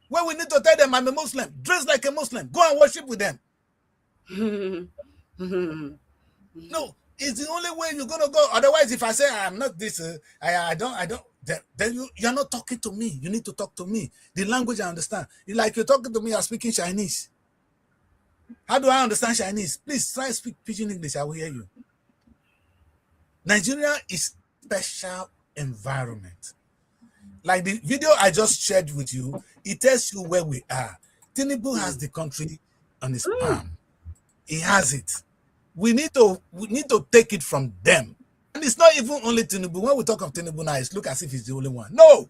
Where we need to tell them I'm a Muslim, dress like a Muslim, go and worship with them. No, it's the only way you're gonna go. Otherwise, if I say I'm not this, I don't, then you're not talking to me. You need to talk to me. The language I understand. It's like you're talking to me, you're speaking Chinese. How do I understand Chinese? Please try to speak Pidgin English. I will hear you. Nigeria is special environment. Like the video I just shared with you, it tells you where we are. Tinubu has the country on his palm. He has it. We need to take it from them. And it's not even only Tinubu. When we talk of Tinubu now, it's look as if he's the only one. No.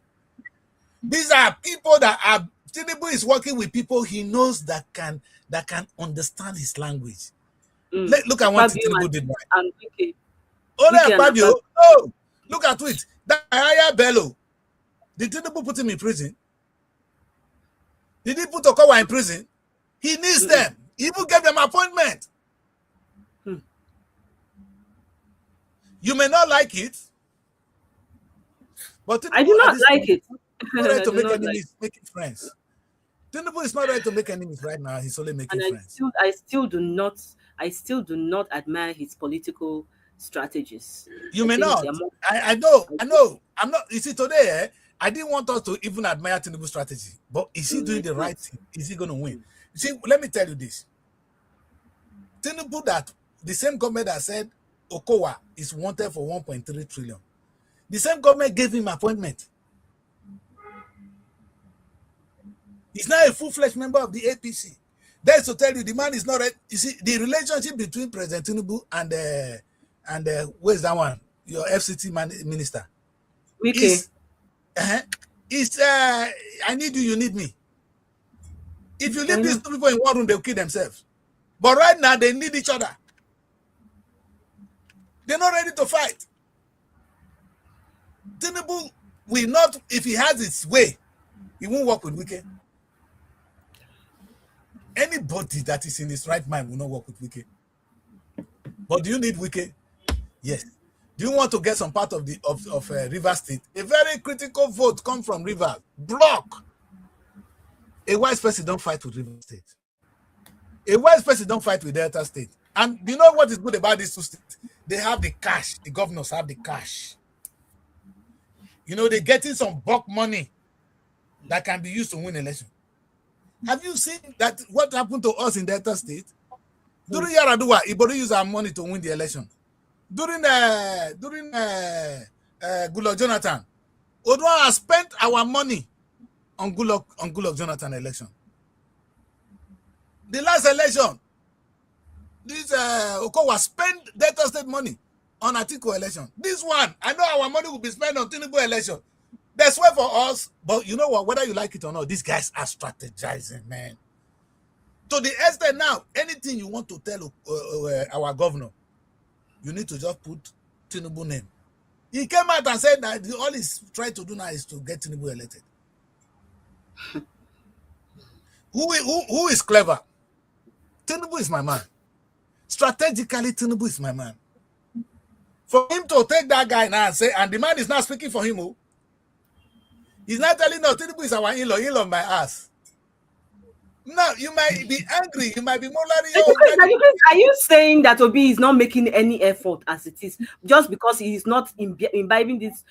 These are people that are, Tinubu is working with people he knows that can understand his language. Look at what Tinubu did. And Only Akpabio. No. Look at it. That Aya Bello. Did Tinubu put him in prison? Did he put Okowa in prison? He needs them. He even gave them appointment. You may not like it, but Tinubu, I do not like it. Not ready to make enemies, making friends. Tinubu is not ready to make enemies right now. He's only making friends. I still do not admire his political strategies. You may not. I know. I'm not. You see, today, I didn't want us to even admire Tinubu's strategy, but is he doing the right thing? Is he going to win? You see, let me tell you this. Tinubu, that the same government that said Okowa is wanted for 1.3 trillion. The same government gave him appointment. He's now a full-fledged member of the APC. That's to tell you the man is not ready. You see, the relationship between President Tinubu and where's that one? Your FCT minister. Okay. I need you, you need me. If you leave these two people in one room, they'll kill themselves. But right now, they need each other. They're not ready to fight. Tinubu will not, if he has his way, he won't work with Wike. Anybody that is in his right mind will not work with Wike. But do you need Wike? Yes. Do you want to get some part of the of Rivers State? A very critical vote come from Rivers. Block. A wise person don't fight with Rivers State. A wise person don't fight with Delta State. And you know what is good about these two states? They have the cash. The governors have the cash. You know, they're getting some bulk money that can be used to win election. Have you seen that what happened to us in Delta State? During Yaradua, Ibori used our money to win the election. During Goodluck Jonathan, Odua has spent our money on Goodluck Jonathan election. The last election, this Okowa spent Delta State money on Atiku election. This one, I know our money will be spent on Tinubu election. That's why for us, but you know what, whether you like it or not, these guys are strategizing, man. To the extent now, anything you want to tell our governor, you need to just put Tinubu name. He came out and said that all he's trying to do now is to get Tinubu elected. Who is clever? Tinubu is my man. Strategically, Tinubu is my man. For him to take that guy now and say, and the man is not speaking for him, oh, he's not telling no, Tinubu is our in-law my ass. No, you might be angry. You might be more like, are you saying that Obi is not making any effort as it is just because he is not imbibing these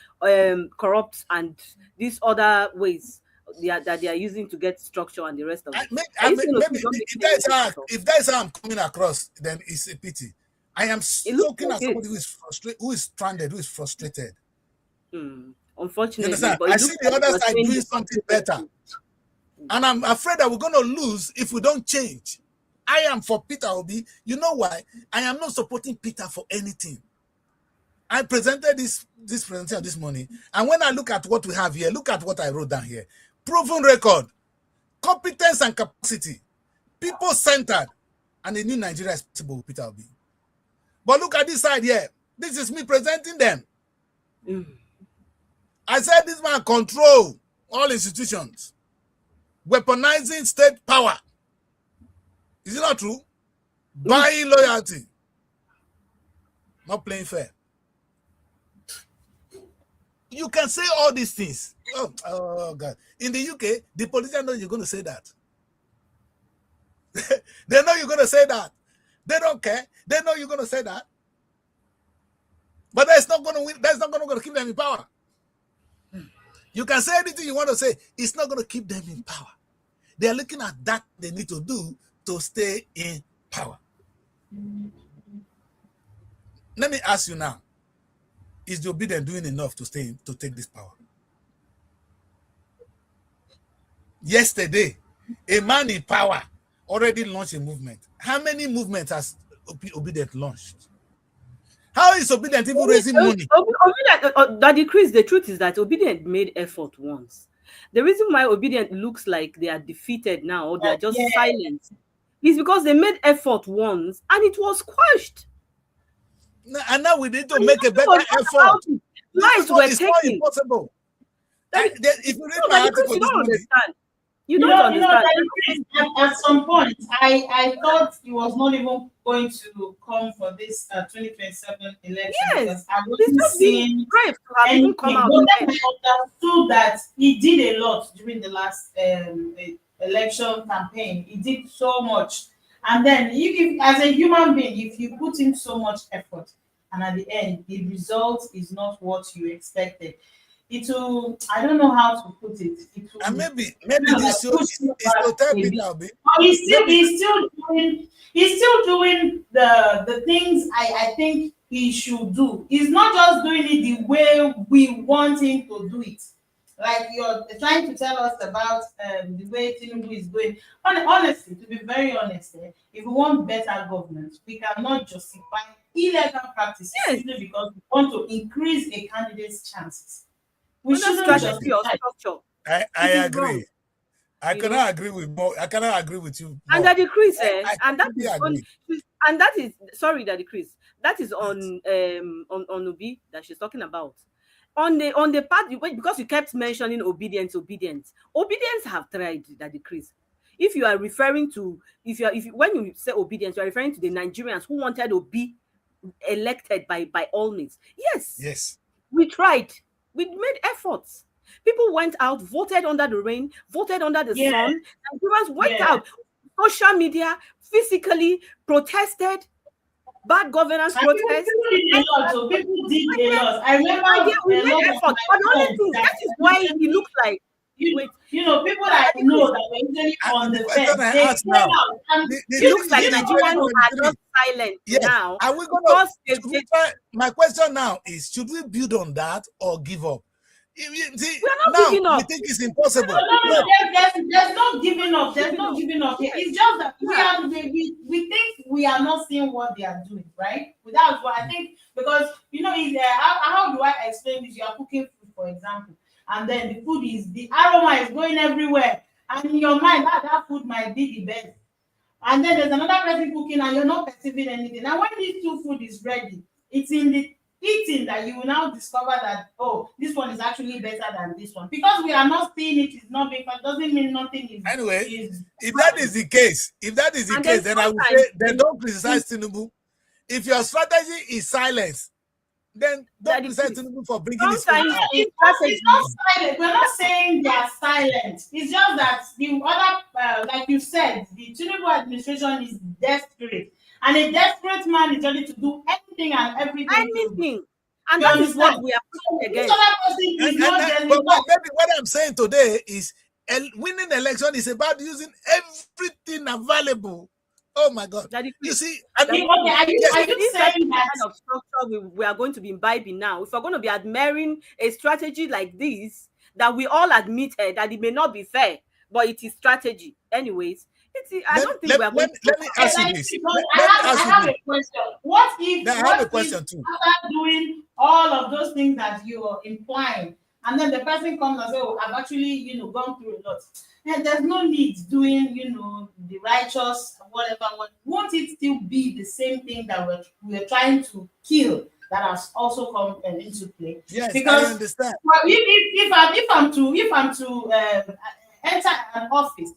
corrupt and these other ways that they are using to get structure and the rest of it? If that's how I'm coming across, then it's a pity. I am looking at somebody who is frustrated, who is stranded, who is frustrated. Unfortunately, but I see the other side doing something better. And I'm afraid that we're going to lose if we don't change. I am for Peter Obi. You know why? I am not supporting Peter for anything. I presented this presentation this morning. And when I look at what we have here, look at what I wrote down here. Proven record, competence and capacity, people-centered, and a new Nigeria is possible with Peter Obi. But look at this side here. This is me presenting them. I said this man control all institutions. Weaponizing state power. Is it not true? Buying loyalty. Not playing fair. You can say all these things. Oh God. In the UK, the politicians know you're going to say that. They know you're going to say that. They don't care. They know you're going to say that. But that's not going to win. That's not going to keep them in power. You can say anything you want to say. It's not going to keep them in power. They are looking at that they need to do to stay in power. Let me ask you now. Is Joe Biden doing enough to take this power? Yesterday, a man in power already launched a movement. How many movements has Obidient launched? How is Obedient even raising money? Daddy Chris, the truth is that Obedient made effort once. The reason why Obedient looks like they are defeated now or they are just silent is because they made effort once and it was quashed. And now we need to make a better effort. Lives were taken. Not impossible. If you read my article, you don't understand. You don't understand. At some point, I thought he was not even going to come for this 2027 election. Yes, I wasn't seeing brave to have even come out. But then I understood that he did a lot during the last election campaign. He did so much. And then, if as a human being, if you put in so much effort, and at the end, the result is not what you expected, it will, I don't know how to put it. And maybe this show is to tell me now. He's still doing the things I think he should do. He's not just doing it the way we want him to do it. Like you're trying to tell us about the way Tinubu is doing. Honestly, to be very honest, if we want better government, we cannot justify illegal practices simply because we want to increase a candidate's chances. We shouldn't strategy or structure. I agree. Wrong. I cannot agree with you. And Daddy Chris, and that is sorry, Daddy Chris. That is on Obi that she's talking about. On the part because you kept mentioning obedience have tried, Daddy Chris. If you are referring to when you say obedience, you are referring to the Nigerians who wanted to be elected by all means. Yes. We tried. We made efforts. People went out, voted under the rain, voted under the sun. Nigerians went out, social media, physically protested. Bad governance protest. People did a lot. I remember we made effort. But the only thing, that is why it looks like people that know that were usually on the fence, they came out. It looks like Nigerians are just silent now. Are we going to? My question now is: should we build on that or give up? See, we're not giving up. We think it's impossible. No. There's no giving up. There's no giving up. It's just that we think we are not seeing what they are doing, right? Without what I think, because how do I explain this? You are cooking food, for example, and then the aroma is going everywhere, and in your mind that food might be the best, and then there's another person cooking and you're not perceiving anything. Now when these two food is ready, it's in the eating that you will now discover that this one is actually better than this one, because we are not seeing it's not being, but doesn't mean nothing is. Anyway, if that is the case, then I would say then don't criticize Tinubu. If your strategy is silence, then don't criticize Tinubu for bringing his food out. It's not silent. We're not saying they are silent. It's just that the other, like you said, the Tinubu administration is desperate. And a desperate man is ready to do anything and everything. And that is what we are pushing against. But what I'm saying today is winning election is about using everything available. Oh my God. You see, are you saying that kind of structure we are going to be imbibing now? If we're going to be admiring a strategy like this, that we all admit that it may not be fair, but it is strategy. Anyways, I don't think we're going to. Let me ask you this. I have a question. What if I have a question too. After doing all of those things that you're implying, and then the person comes and says, I've actually, gone through a lot. And there's no need doing, the righteous, whatever. Won't it still be the same thing that we're trying to kill that has also come into play? Yes, because I understand. If I'm to enter an office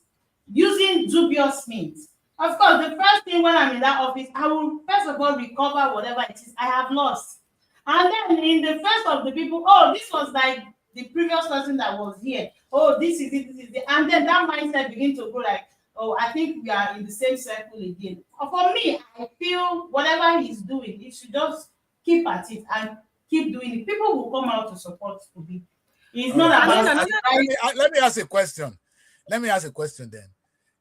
using dubious means, of course, the first thing when I'm in that office, I will first of all recover whatever it is I have lost. And then in the first of the people, this was like the previous person that was here. This is it. And then that mindset begins to go like, I think we are in the same circle again. For me, I feel whatever he's doing, he should just keep at it and keep doing it. People will come out to support Obi. It's not about. Let me ask a question. Then,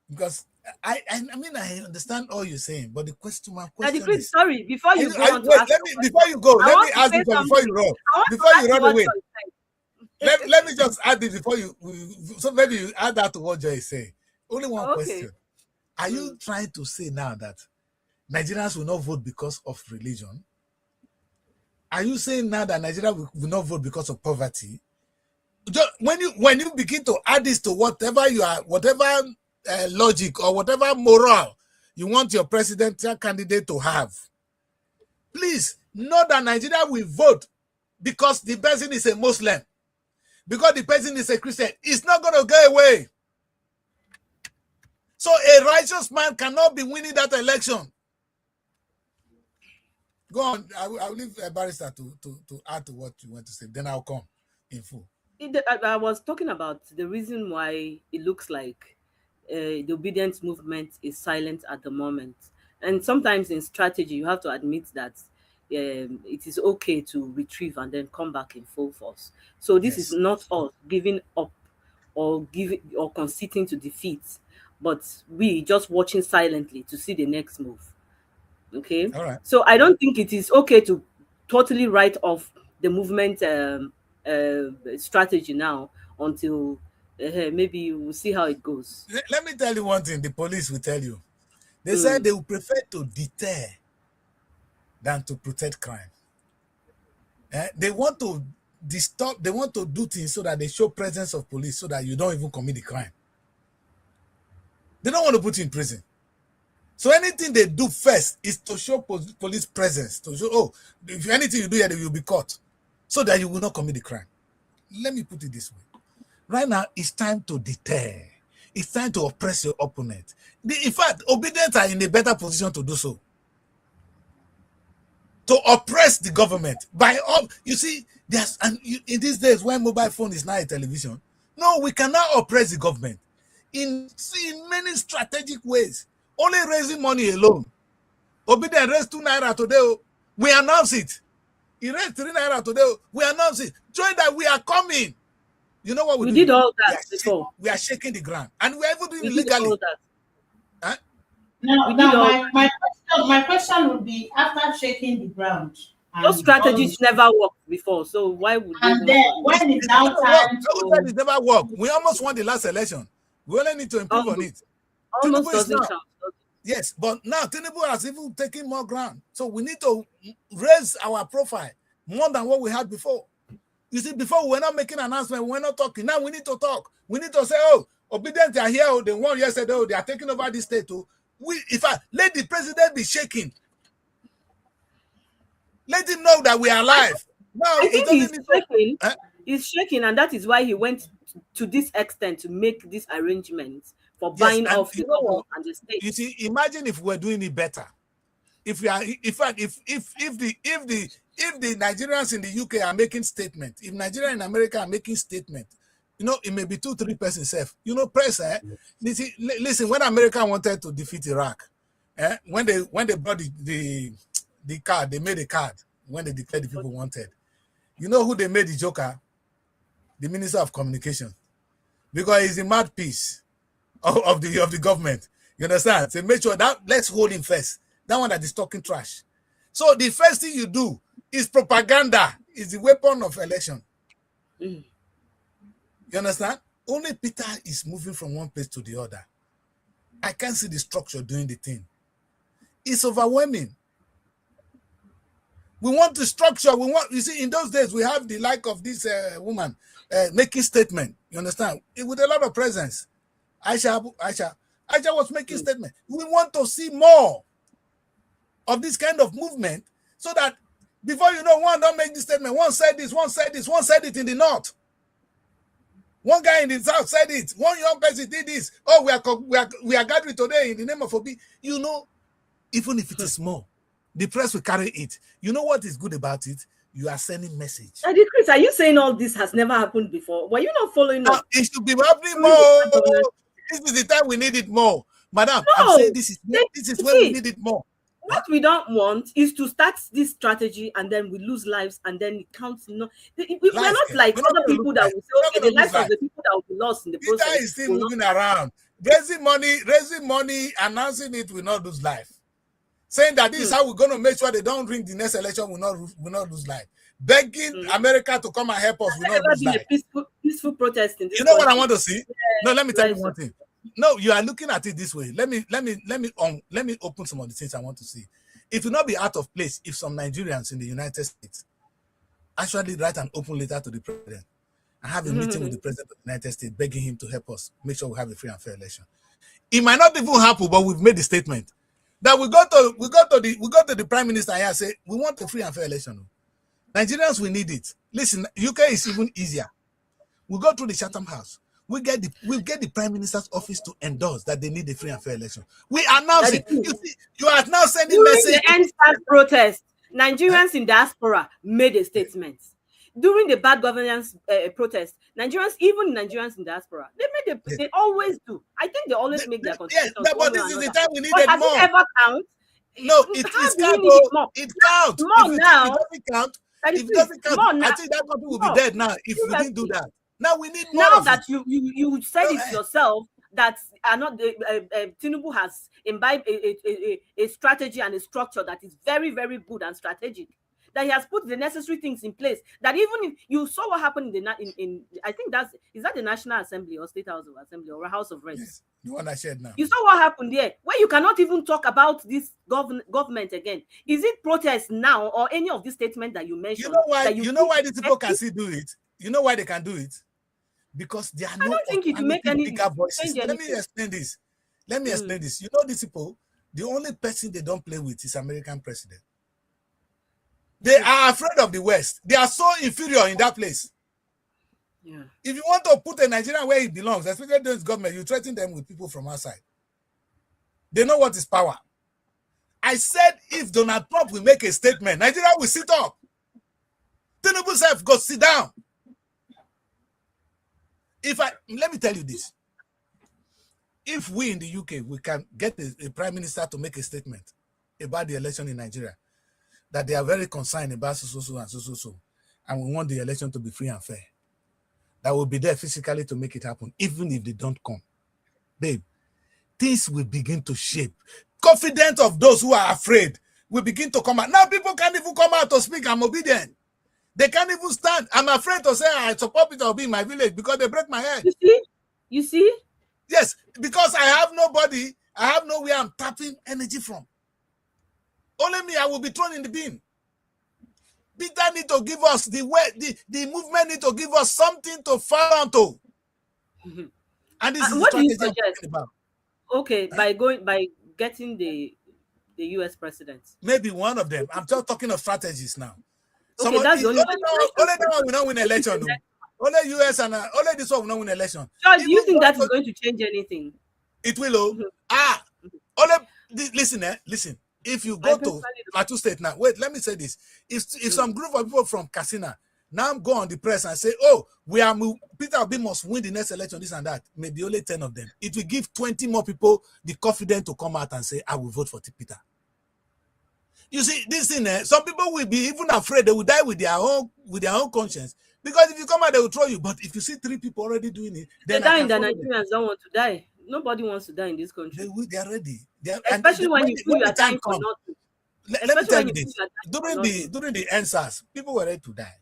because I understand all you're saying, but my question is, sorry, before you go, before you go, let me ask you before you run. Before you run away. Let me just add this before you. So maybe you add that to what Joy is saying. Only one question: are you trying to say now that Nigerians will not vote because of religion? Are you saying now that Nigeria will not vote because of poverty? When you begin to add this to whatever logic or whatever moral you want your presidential candidate to have, please know that Nigeria will vote because the person is a Muslim, because the person is a Christian. It's not going to go away. So a righteous man cannot be winning that election. Go on. I'll leave a barrister to add to what you want to say. Then I'll come in full. I was talking about the reason why it looks like the obedience movement is silent at the moment. And sometimes in strategy, you have to admit that it is okay to retrieve and then come back in full force. So this is not us giving up or conceding to defeat, but we just watching silently to see the next move. Okay. All right. So I don't think it is okay to totally write off the movement strategy now until maybe we'll see how it goes. Let me tell you one thing. The police will tell you. They said they would prefer to deter than to protect crime. They want to disturb. They want to do things so that they show presence of police so that you don't even commit the crime. They don't want to put you in prison. So anything they do first is to show police presence, to show, oh, if anything you do here, you'll be caught, so that you will not commit the crime. Let me put it this way. Right now, it's time to deter. It's time to oppress your opponent. In fact, obedience are in a better position to do so. To oppress the government. You see, in these days when mobile phone is now a television, no, we cannot oppress the government in many strategic ways. Only raising money alone. Obedient raised 2 naira today. We announce it. He raised 3 naira today. We announce it. Join that we are coming. You know what we do? Did all that before. We are shaking the ground. And we are even doing it legally. Huh? Now my question would be, after shaking the ground. Those strategies never worked before. So why would and then when it's now time to... It never worked. We almost won the last election. We only need to improve on it. Almost doesn't count. Yes, but now Tinubu has even taken more ground. So we need to raise our profile more than what we had before. You see, before we were not making announcements, we were not talking. Now we need to talk. We need to say, oh, obedient are here. Oh, they won yesterday. Oh, they are taking over this state. Oh, let the president be shaking. Let him know that we are alive. Now I think he's shaking. He's shaking, and that is why he went to this extent to make this arrangement for buying off the government and the state. You see, imagine if we're doing it better. If we are, in fact, if the Nigerians in the UK are making statements, if Nigeria and America are making statements, you know, it may be 2-3 persons safe. You know, press. Listen, when America wanted to defeat Iraq, when they brought the card, they made a card when they declared the people wanted. You know who they made the joker? The Minister of Communication, because he's a mouthpiece of the government. You understand? So make sure that let's hold him first. That one that is talking trash. So the first thing you do is propaganda. Is the weapon of election. You understand? Only Peter is moving from one place to the other. I can't see the structure doing the thing. It's overwhelming. We want the structure. You see, in those days, we have the like of this woman making statement. You understand? With a lot of presence. Aisha was making statement. We want to see more of this kind of movement so that before you know, one don't make this statement. One said this, one said this, one said it in the north. One guy in the south said it. One young person did this. Oh, we are gathering today in the name of Obi. You know, even if it is small, the press will carry it. You know what is good about it? You are sending message. Chris, are you saying all this has never happened before? Were you not following up? It should be happening more. This is the time we need it more. Madam, no, I'm saying this is when we need it more. What we don't want is to start this strategy and then we lose lives and then it counts. We're not like other people that will say, okay, the lives of the people that will be lost in the process. Peter is still moving around. Raising money, announcing it will not lose life. Saying that this is how we're going to make sure they don't ring the next election will not lose life. Begging America to come and help us will not lose life. Peaceful protest in this You know what I want to see? No, let me tell you one thing. No, you are looking at it this way. Let me open some of the things I want to see. It will not be out of place if some Nigerians in the United States actually write an open letter to the president and have a meeting with the president of the United States, begging him to help us make sure we have a free and fair election. It might not even happen, but we've made the statement that we go to the prime minister here and say we want a free and fair election. Nigerians, we need it. Listen, UK is even easier. We go through the Chatham House. We get the prime minister's office to endorse that they need a free and fair election. We announce it. You see, you are now sending message. During the NSAS protest, Nigerians in diaspora made a statement. During the bad governance protest, Nigerians in diaspora, they always do. I think they always make their contributions. Yes, but this is the time we needed but more. Does it ever count? No, it counts. More now. If it doesn't count, I think that country will be dead now if we didn't do that. Now we need more. Now that you said it yourself that Tinubu has imbibed a strategy and a structure that is very, very good and strategic. That he has put the necessary things in place. That even if you saw what happened in I think is that the National Assembly or State House of Assembly or House of Reps? Yes, the one I said now. You saw what happened there, where you cannot even talk about this government again. Is it protest now or any of these statements that you mentioned? You know why these people can still do it? You know why they can do it? Because there are no. I don't think it will make any bigger voices. Let me explain this. You know, these people, the only person they don't play with is American president. They are afraid of the West. They are so inferior in that place. Yeah. If you want to put a Nigerian where it belongs, especially this government, you threaten them with people from outside. They know what is power. I said if Donald Trump will make a statement, Nigeria will sit up. Tinubu self go sit down. Let me tell you this. If we in the UK, we can get a prime minister to make a statement about the election in Nigeria, that they are very concerned about so, and we want the election to be free and fair, that will be there physically to make it happen, even if they don't come. Babe, things will begin to shape. Confidence of those who are afraid will begin to come out. Now people can't even come out to speak, I'm obedient. They can't even stand. I'm afraid to say I support Peter Obi in my village because they break my head. You see? Yes, because I have nobody, I have nowhere I'm tapping energy from. Only me, I will be thrown in the bin. Peter need to give us the movement need to give us something to fall onto. And this is what the do you strategy I'm talking about. Okay, by getting the US president. Maybe one of them. I'm just talking of strategies now. Okay, that's the only one will not win election. No. Only US and only this one will not win election. George, do you think that is going to change anything? It will. Listen. If you go to Plateau State now, wait, let me say this. If some group of people from Katsina now go on the press and say, oh, Peter Obi must win the next election, this and that, maybe only 10 of them. It will give 20 more people the confidence to come out and say, I will vote for Peter. You see, this thing, some people will be even afraid they will die with their own conscience. Because if you come out, they will throw you. But if you see 3 people already doing it, then the Nigerians don't want to die. Nobody wants to die in this country. They are ready. Especially when you feel you are dying for nothing. Let me tell you this. During the NSAS, people were ready to die.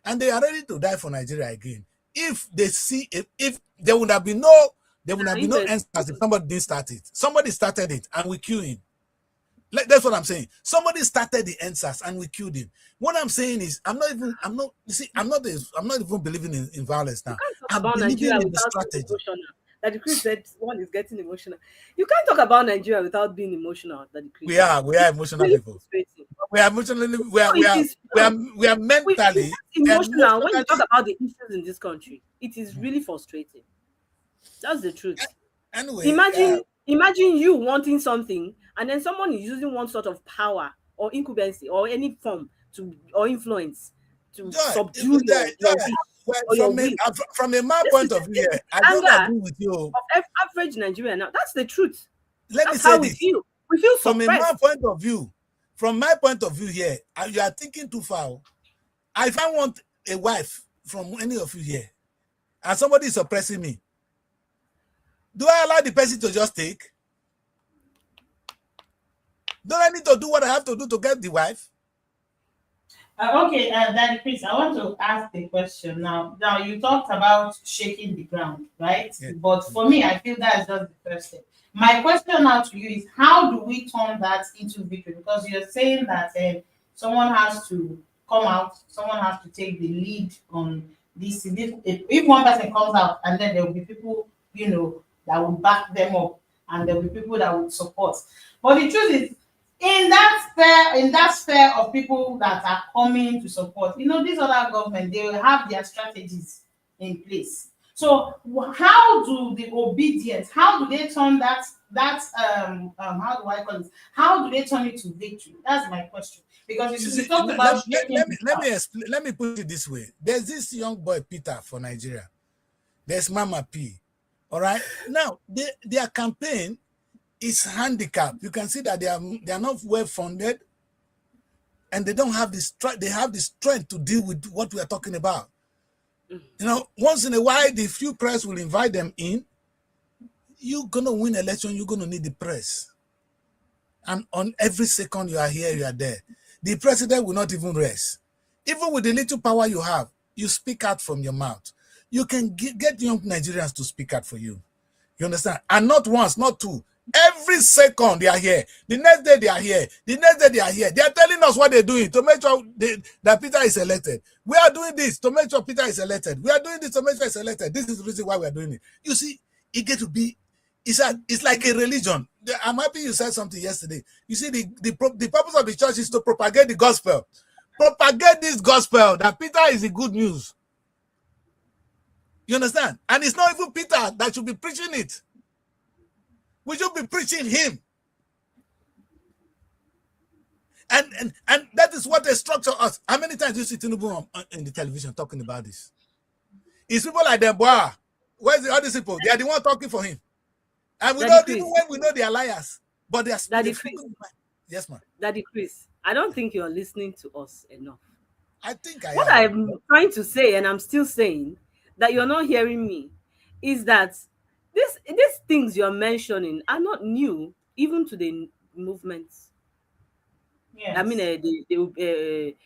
And they are ready to die for Nigeria again. If they see if there would have been no NSAS if somebody didn't start it. Somebody started it and we killed him. That's what I'm saying. Somebody started the NSAS and we killed him. What I'm saying is, I'm not even believing in violence now. I'm believing in the strategy. That the Chris said one is getting emotional. You can't talk about Nigeria without being emotional. We are emotional people. We are emotionally, we are mentally emotional. When you talk about the issues in this country, it is really frustrating. That's the truth. Anyway, imagine you wanting something, and then someone is using one sort of power or incumbency or any form or influence to subdue from a man point of view, I don't agree with you. Of average Nigerian now, that's the truth. Let me say this. We feel from a man point of view. From my point of view here, you are thinking too far. If I want a wife from any of you here, and somebody is oppressing me, do I allow the person to just take? Don't I need to do what I have to do to get the wife? Okay, Daddy Chris, I want to ask the question now. Now, you talked about shaking the ground, right? Yeah. But for me, I feel that's just the first step. My question now to you is, how do we turn that into victory? Because you're saying that someone has to come out. Someone has to take the lead on this. If one person comes out, and then there will be people, that will back them up, and there will be people that will support. But the truth is, in that sphere of people that are coming to support, these other government, they will have their strategies in place. So how do the obedience, how do they turn that how do I call it? How do they turn it to victory? That's my question. Because you talked about let me put it this way. There's this young boy Peter for Nigeria. There's Mama P. All right. Now their campaign is handicapped. You can see that they are not well funded, and they don't have the strength to deal with what we are talking about. Once in a while, the few press will invite them in. You're gonna win election. You're gonna need the press, and on every second you are here, you are there. The president will not even rest. Even with the little power you have, you speak out from your mouth. You can get young Nigerians to speak out for you. You understand? And not once, not two. Every second they are here. The next day they are here. The next day they are here. They are telling us what they're doing to make sure that Peter is elected. We are doing this to make sure Peter is elected. We are doing this to make sure he's elected. This is the reason why we are doing it. You see, it gets to be, it's like a religion. I'm happy you said something yesterday. You see, the purpose of the church is to propagate the gospel. Propagate this gospel that Peter is the good news. You understand? And it's not even Peter that should be preaching it. We should be preaching him. And that is what they structure us. How many times do you see Tinubu in the television talking about this? It's people like them, boy. Where's the other people? They are the one talking for him. And we don't even when we know they are liars. But they are yes, ma'am. Daddy Chris, I don't think you're listening to us enough. I think what I'm trying to say, and I'm still saying that you're not hearing me, is that these things you're mentioning are not new, even to the movements. Yes. I mean, the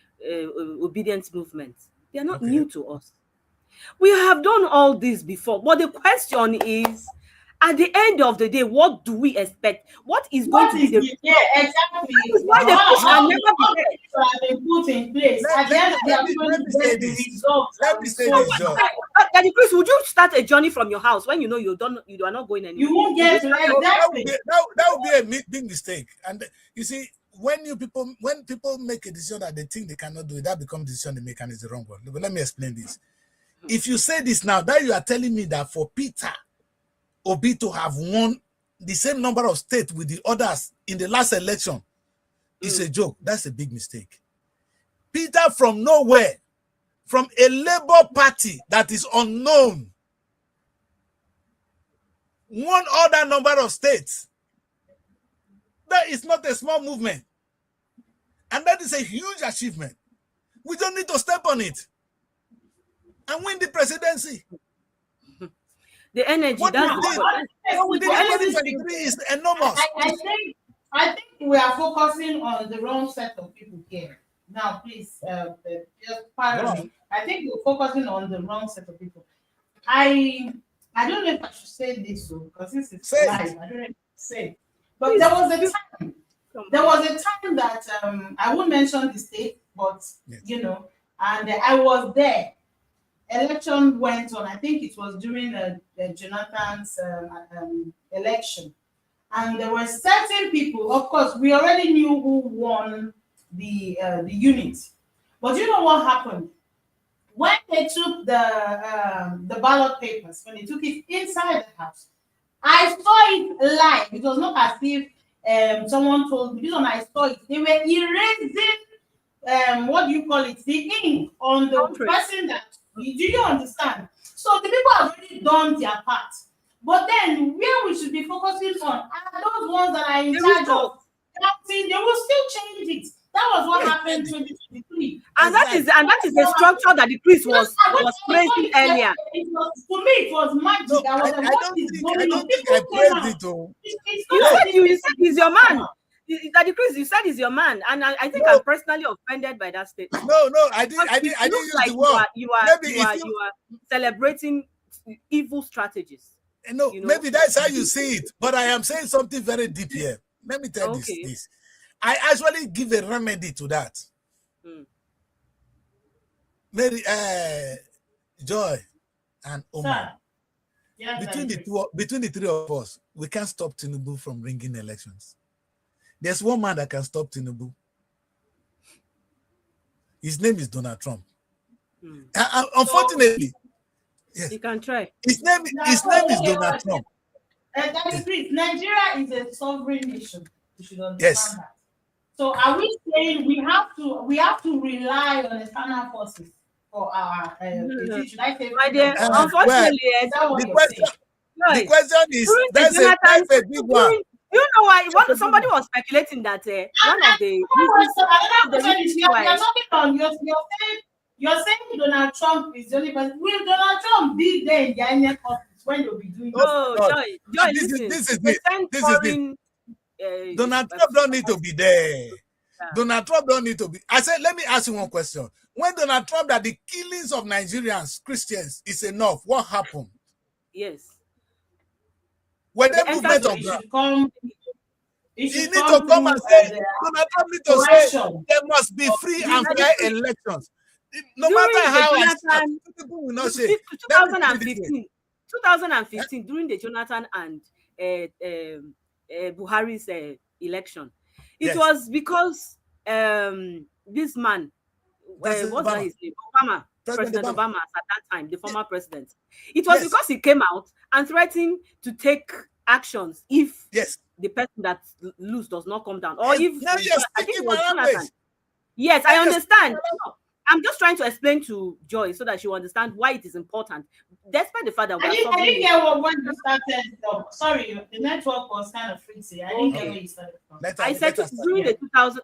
obedience movement. They are not new to us. We have done all this before. But the question is, at the end of the day, what do we expect? What is going to be the exactly? Why the push can never be put in place. Let me say this, John. Daddy Chris, would you start a journey from your house when you know you are not going anywhere? You won't get to exactly. That would be a big mistake. And you see, when people make a decision that they think they cannot do it, that becomes the decision they make, and it's the wrong one. But let me explain this. If you say this now, that you are telling me that for Peter Obi to have won the same number of states with the others in the last election is a joke. That's a big mistake. Peter from nowhere, from a Labour Party that is unknown, won other number of states. That is not a small movement. And that is a huge achievement. We don't need to step on it and win the presidency. The energy, the energy is enormous. I think we are focusing on the wrong set of people here. Now, please, just pardon me. I think we're focusing on the wrong set of people. I don't know if I should say this though, because this is live. I don't know if I should say. But there was a time that I won't mention the state, but and I was there. Election went on. I think it was during Jonathan's election, and there were certain people. Of course, we already knew who won the unit, but you know what happened when they took the ballot papers, when they took it inside the house. I saw it live. It was not as if someone told me. This one I saw it. They were erasing what do you call it? The ink on the person that. Do you understand? So the people have already done their part. But then where we should be focusing on are those ones that are in charge of counting. They will still change it. That was what happened in 2023. And that is the structure that the priest was praising earlier. To me, it was magic. No, I don't think I praised it. You said he's your man. Daddy Chris, you said he's your man, and I think I'm personally offended by that statement. No, I didn't use like the word. You are celebrating evil strategies. No, maybe that's how you see it. But I am saying something very deep here. Let me tell this. I actually give a remedy to that. Mary, Joy, and Omar. Sir. Yes, Between the three of us, we can't stop Tinubu from ringing elections. There's one man that can stop Tinubu. His name is Donald Trump. Unfortunately, yes. You can try. His name is Donald Trump. Nigeria is a sovereign nation. You should understand that. So are we saying we have to rely on external forces for our should I say unfortunately, the question is that's a big one. You know why? Somebody was speculating that one of the you're saying Donald Trump is the only person. Will Donald Trump be there in the INEC office when they'll be doing Joy, this is it. Donald Trump don't need to be there. Yeah. Donald Trump don't need to be. I said, let me ask you one question. When Donald Trump that the killings of Nigerians, Christians is enough, what happened? Yes. When they movement of ground, he need to come and say, Donald Trump need to say there must be free and fair elections. No matter how people will not say. 2015, during the Jonathan and Buhari's election, it was because this man, what's his name? President Obama at that time, the former president. It was because he came out and threatened to take actions if the person that lose does not come down, or if I think it was Jonathan. Yes, I understand. I'm just trying to explain to Joy so that she will understand why it is important. Despite the fact that I didn't get when you started. Sorry, the network was kind of freaky. I didn't get where you started from. I said during the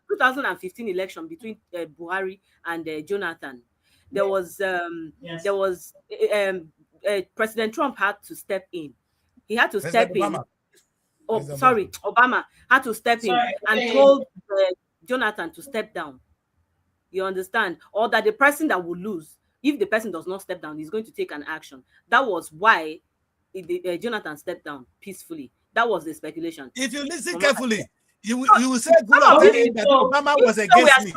2015 election between Buhari and Jonathan, there was President Trump had to step in. He had to step in. Obama had to step in and told Jonathan to step down. You understand? Or that the person that will lose, if the person does not step down, he's going to take an action. That was why Jonathan stepped down peacefully. That was the speculation. If you listen carefully, you will say that Obama was against me.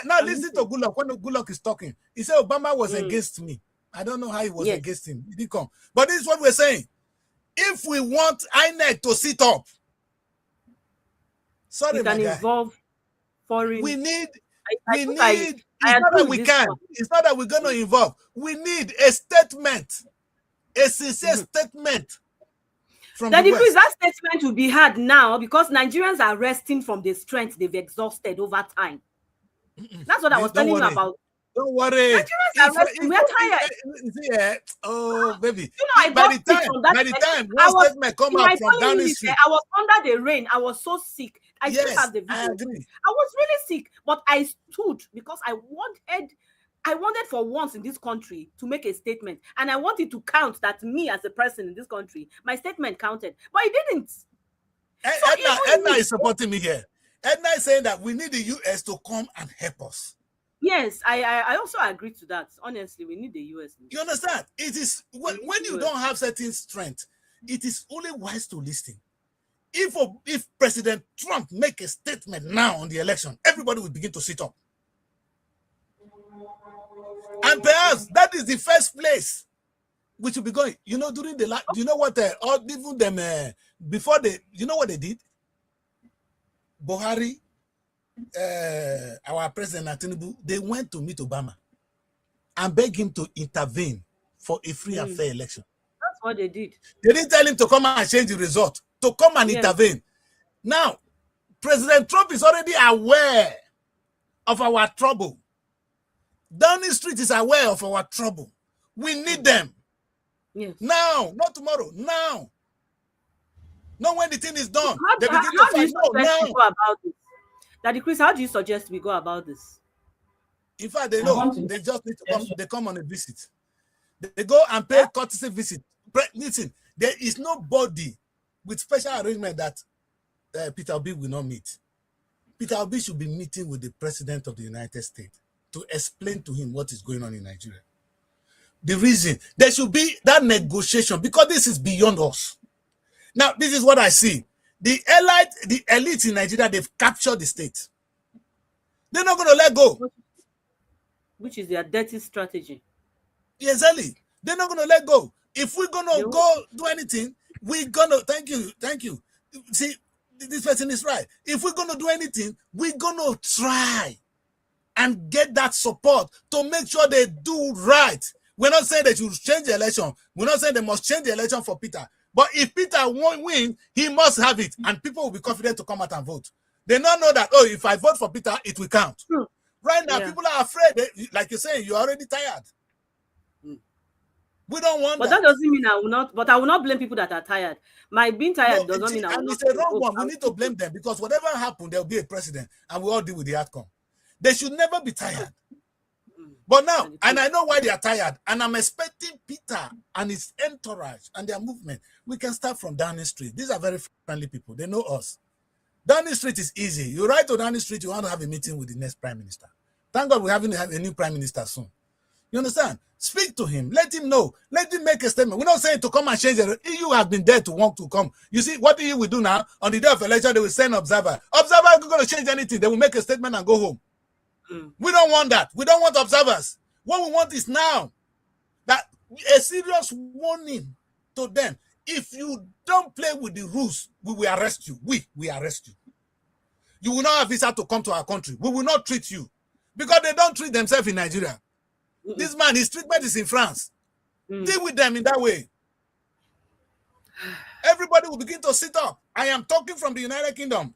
Now listen to Goodluck. When Goodluck is talking, he said Obama was against me. I don't know how he was against him. He didn't come. But this is what we're saying. If we want INEC to sit up, sorry, can involve foreign. We need. It's not that we can. It's not that we're going to involve. We need a statement, a sincere statement from the West. That statement will be had now because Nigerians are resting from the strength they've exhausted over time. That's what I was telling you about. Don't worry. Nigerians are resting. We're tired. Oh, baby. You know, by the time one statement come out from Downing Street, I was under the rain. I was so sick. I still have the video. I was really sick, but I stood because I wanted for once in this country to make a statement, and I wanted to count that me as a person in this country, my statement counted, but it didn't. Edna is supporting me here. Edna is saying that we need the US to come and help us. Yes, I also agree to that. Honestly, we need the US. You understand? It is when you don't have certain strength, it is only wise to listen. If President Trump make a statement now on the election, everybody will begin to sit up. And perhaps that is the first place we should be going. You know, during the you know what? Even them before you know what they did? Buhari, our president Tinubu, they went to meet Obama and begged him to intervene for a free and fair election. That's what they did. They didn't tell him to come and change the result, to come and intervene. Now, President Trump is already aware of our trouble. Downing Street is aware of our trouble. We need them. Yes. Now, not tomorrow. Now. Not when the thing is done. How do you suggest we go about this? Daddy Chris, how do you suggest we go about this? In fact, they know. They just need to come. They come on a visit. They go and pay courtesy visit. Listen, there is nobody with special arrangement that Peter Obi will not meet. Peter Obi should be meeting with the President of the United States to explain to him what is going on in Nigeria. The reason there should be that negotiation, because this is beyond us. Now, this is what I see. The elite in Nigeria, they've captured the state. They're not going to let go. which is their dirty strategy. Exactly. They're not going to let go. If we're going They to won't. go do anything, we're going to, thank you. See, this person is right. If we're going to do anything, we're going to try and get that support to make sure they do right. We're not saying that you change the election. We're not saying they must change the election for Peter. But if Peter won't win, he must have it. And people will be confident to come out and vote. They not know that, oh, if I vote for Peter, it will count. True. Right now, Yeah. people are afraid. Like you're saying, you're already tired. We don't want But that. that doesn't mean I will not. But I will not blame people that are tired. My being tired does not mean I will And not. it's a wrong one. We need to blame them because whatever happened, there will be a president and we all deal with the outcome. They should never be tired. But now, and I know why they are tired, and I'm expecting Peter and his entourage and their movement. We can start from Downing Street. These are very friendly people. They know us. Downing Street is easy. You write to Downing Street, you want to have a meeting with the next prime minister. Thank God we're having to have a new prime minister soon. You understand? Speak to him. Let him know. Let him make a statement. We're not saying to come and change it. You have been there to want to come. You see, what you will do now, on the day of election, they will send observer. Observer is not going to change anything. They will make a statement and go home. We don't want that. We don't want observers. What we want is now that a serious warning to them. If you don't play with the rules, we will arrest you. We arrest you. You will not have visa to come to our country. We will not treat you. Because they don't treat themselves in Nigeria. This man, his treatment is in France. Deal with them in that way. Everybody will begin to sit up. I am talking from the United Kingdom.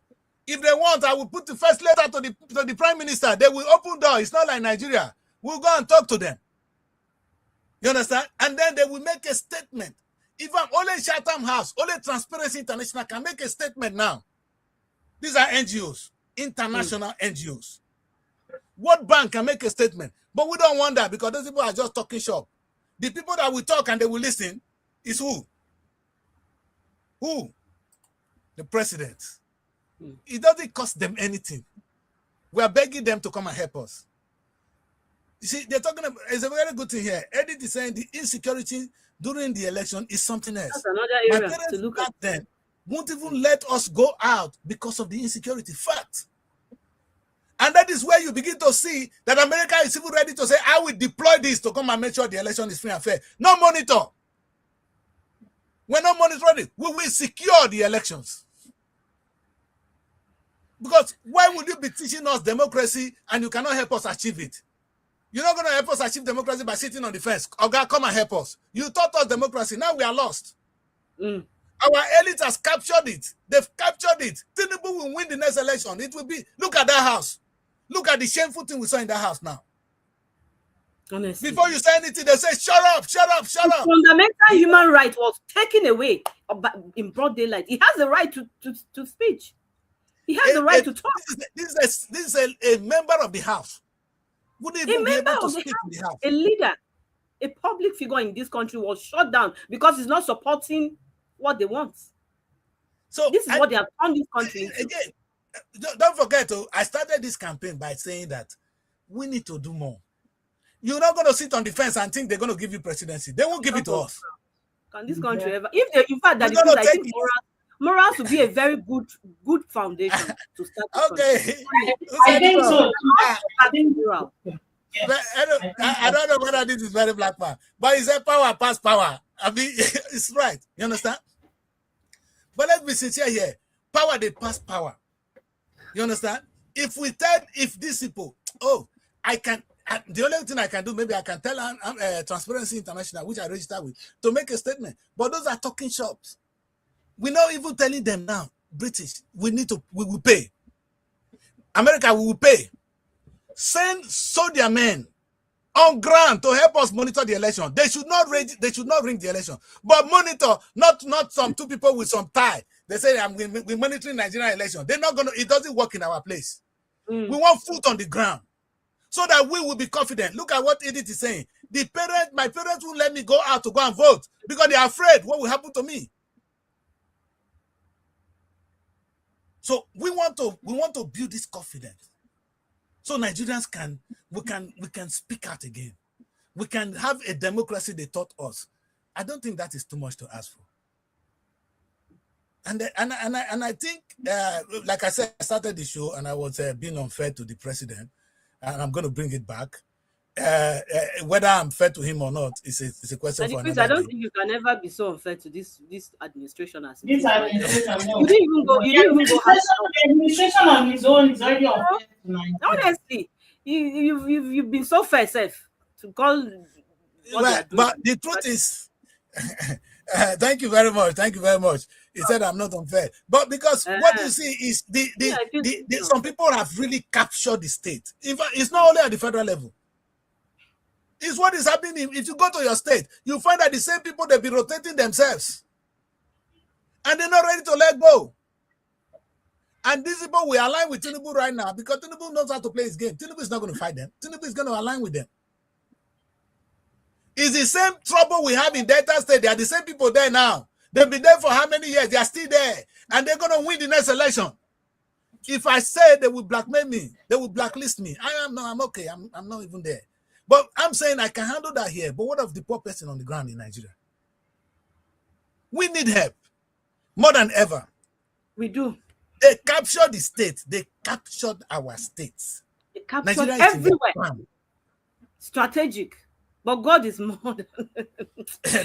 If they want, I will put the first letter to the prime minister. They will open door. It's not like Nigeria. We'll go and talk to them. You understand? And then they will make a statement. Even only Chatham House, only Transparency International can make a statement now. These are NGOs, international NGOs. World Bank can make a statement. But we don't want that because those people are just talking shop. The people that will talk and they will listen is who? Who? The president. It doesn't cost them anything. We are begging them to come and help us. You see, they're talking about, it's a very good thing here. Edith is saying the insecurity during the election is something else. That's another My area parents to look back at. then won't even let us go out because of the insecurity. Fact. And that is where you begin to see that America is even ready to say, I will deploy this to come and make sure the election is free and fair. No monitor. We're not monitoring it. We will secure the elections. Because why would you be teaching us democracy and you cannot help us achieve it? You're not going to help us achieve democracy by sitting on the fence. Oh God, come and help us. You taught us democracy. Now we are lost. Our elite has captured it. They've captured it. Tinubu will win the next election. It will be, look at that house. Look at the shameful thing we saw in that house now. Honestly. Before you say anything, they say, shut up, shut up, shut up. Fundamental human right was taken away in broad daylight. He has the right to speech. He has the right to talk. This is a member of the house. Wouldn't even be able to speak in the house. A leader, a public figure in this country was shut down because he's not supporting what they want. So this is what they have turned this country into. Again, don't forget, I started this campaign by saying that we need to do more. You're not going to sit on the fence and think they're going to give you presidency. They won't give it to us. Can this country ever? If they, in fact, that is, I think morals would be a very good foundation to start. Okay. I think so. I think moral. Yes, I don't know whether this is very black man, but he said power pass power. I mean, it's right. You understand? But let's be sincere here. Power, they pass power. You understand? If these people, the only thing I can do, maybe I can tell Transparency International, which I registered with, to make a statement. But those are talking shops. We're not even telling them now, British, we will pay. America, we will pay. Send soldier men on ground to help us monitor the election. They should not ring the election, but monitor, not some two people with some tie. They say we're monitoring Nigerian election. They're not gonna. It doesn't work in our place. We want foot on the ground, so that we will be confident. Look at what Edith is saying. My parents won't let me go out to go and vote because they are afraid what will happen to me. So we want to build this confidence. So Nigerians can speak out again. We can have a democracy they taught us. I don't think that is too much to ask for. And I think, like I said, I started the show and I was being unfair to the president, and I'm going to bring it back. whether I'm fair to him or not is a question for Chris, another I don't day. think you can ever be so unfair to this administration as it This is right now. administration, no. You didn't even go. You didn't even go hard. The administration on his own is already unfair to Nigeria. Honestly, you've been so fair, Seth, to call. But the truth is, thank you very much. Thank you very much. He said I'm not unfair, but because what you see is some people have really captured the state. In fact, it's not only at the federal level. It's what is happening. If you go to your state, you find that the same people, they'll be rotating themselves. And they're not ready to let go. And these people will align with Tinubu right now because Tinubu knows how to play his game. Tinubu is not going to fight them. Tinubu is going to align with them. It's the same trouble we have in Delta State. They are the same people there now. They've been there for how many years? They are still there. And they're going to win the next election. If I say they will blackmail me, they will blacklist me. I'm okay. I'm not even there. But I'm saying I can handle that here. But what of the poor person on the ground in Nigeria? We need help more than ever. We do. They captured the state. They captured our states. They captured Nigeria everywhere. Strategic. But God is more than...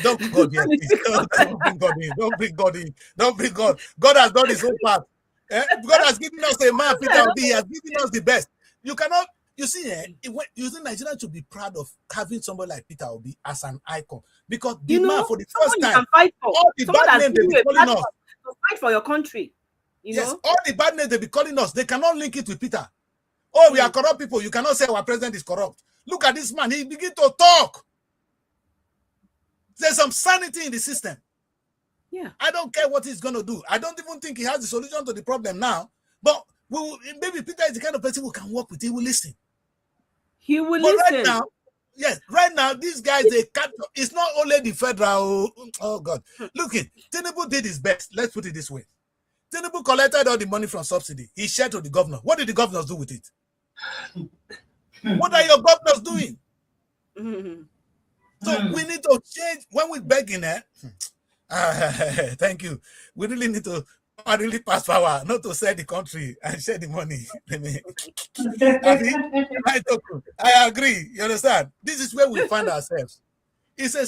Don't bring God here. Don't bring God in. Don't bring God in. Don't bring God. God has done his own part. God has given us a man, Peter Obi. He has given us the best. You cannot... You see, you think Nigeria should be proud of having somebody like Peter Obi as an icon because the man for the first time, all the bad names they be calling us, to fight for your country. Yes, all the bad names they be calling us, they cannot link it with Peter. Oh, we are corrupt people. You cannot say our president is corrupt. Look at this man. He begin to talk. There's some sanity in the system. Yeah, I don't care what he's going to do. I don't even think he has the solution to the problem now. But maybe Peter is the kind of person who can work with. He will listen. He will listen. Right now, yes, right now, these guys, they capture. It's not only the federal. Oh, God. Look, Tinubu did his best. Let's put it this way. Tinubu collected all the money from subsidy. He shared to the governor. What did the governors do with it? What are your governors doing? So we need to change. When we beg in there, thank you. We really need to really pass power, not to sell the country and share the money. I agree. You understand? This is where we find ourselves.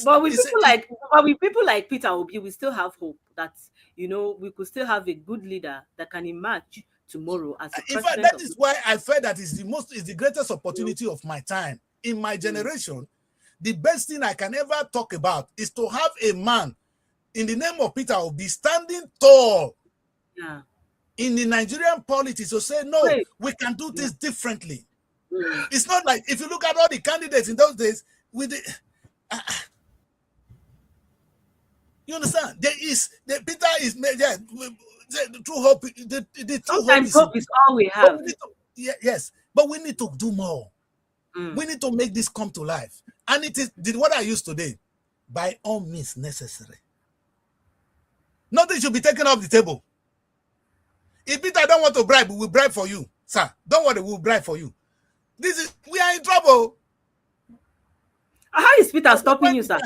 But with people like Peter Obi, we still have hope that we could still have a good leader that can emerge tomorrow as a president. In fact, that is why I felt that is the greatest opportunity of my time in my generation. The best thing I can ever talk about is to have a man in the name of Peter Obi standing tall in the Nigerian politics to say, no, we can do this differently. It's not like, if you look at all the candidates in those days, with the, you understand? Peter is, the true hope. The true hope is all we have. Yes, but we need to do more. We need to make this come to life. And it is what I use today, by all means necessary. Nothing should be taken off the table. If Peter don't want to bribe, we will bribe for you, sir. Don't worry, we will bribe for you. We are in trouble. How is Peter stopping you, sir?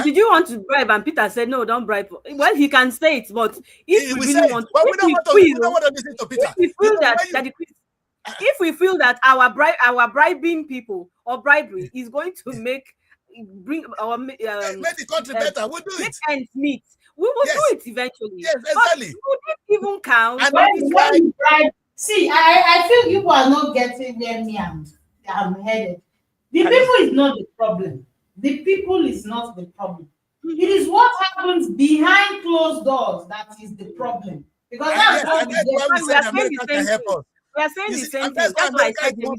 Did you want to bribe and Peter said no, don't bribe? Well, he can say it, but if we really want, we don't want to listen to Peter. If we feel if we feel that our bribing people or bribery is going to make the country better, we'll do it. Ends meet. We will do it eventually. Yes, exactly. But would it even count? See, I feel people are not getting where me I'm headed. The people is not the problem. The people is not the problem. It is what happens behind closed doors that is the problem. Because that's what we are saying the same thing. We are saying the same thing. That's why I said what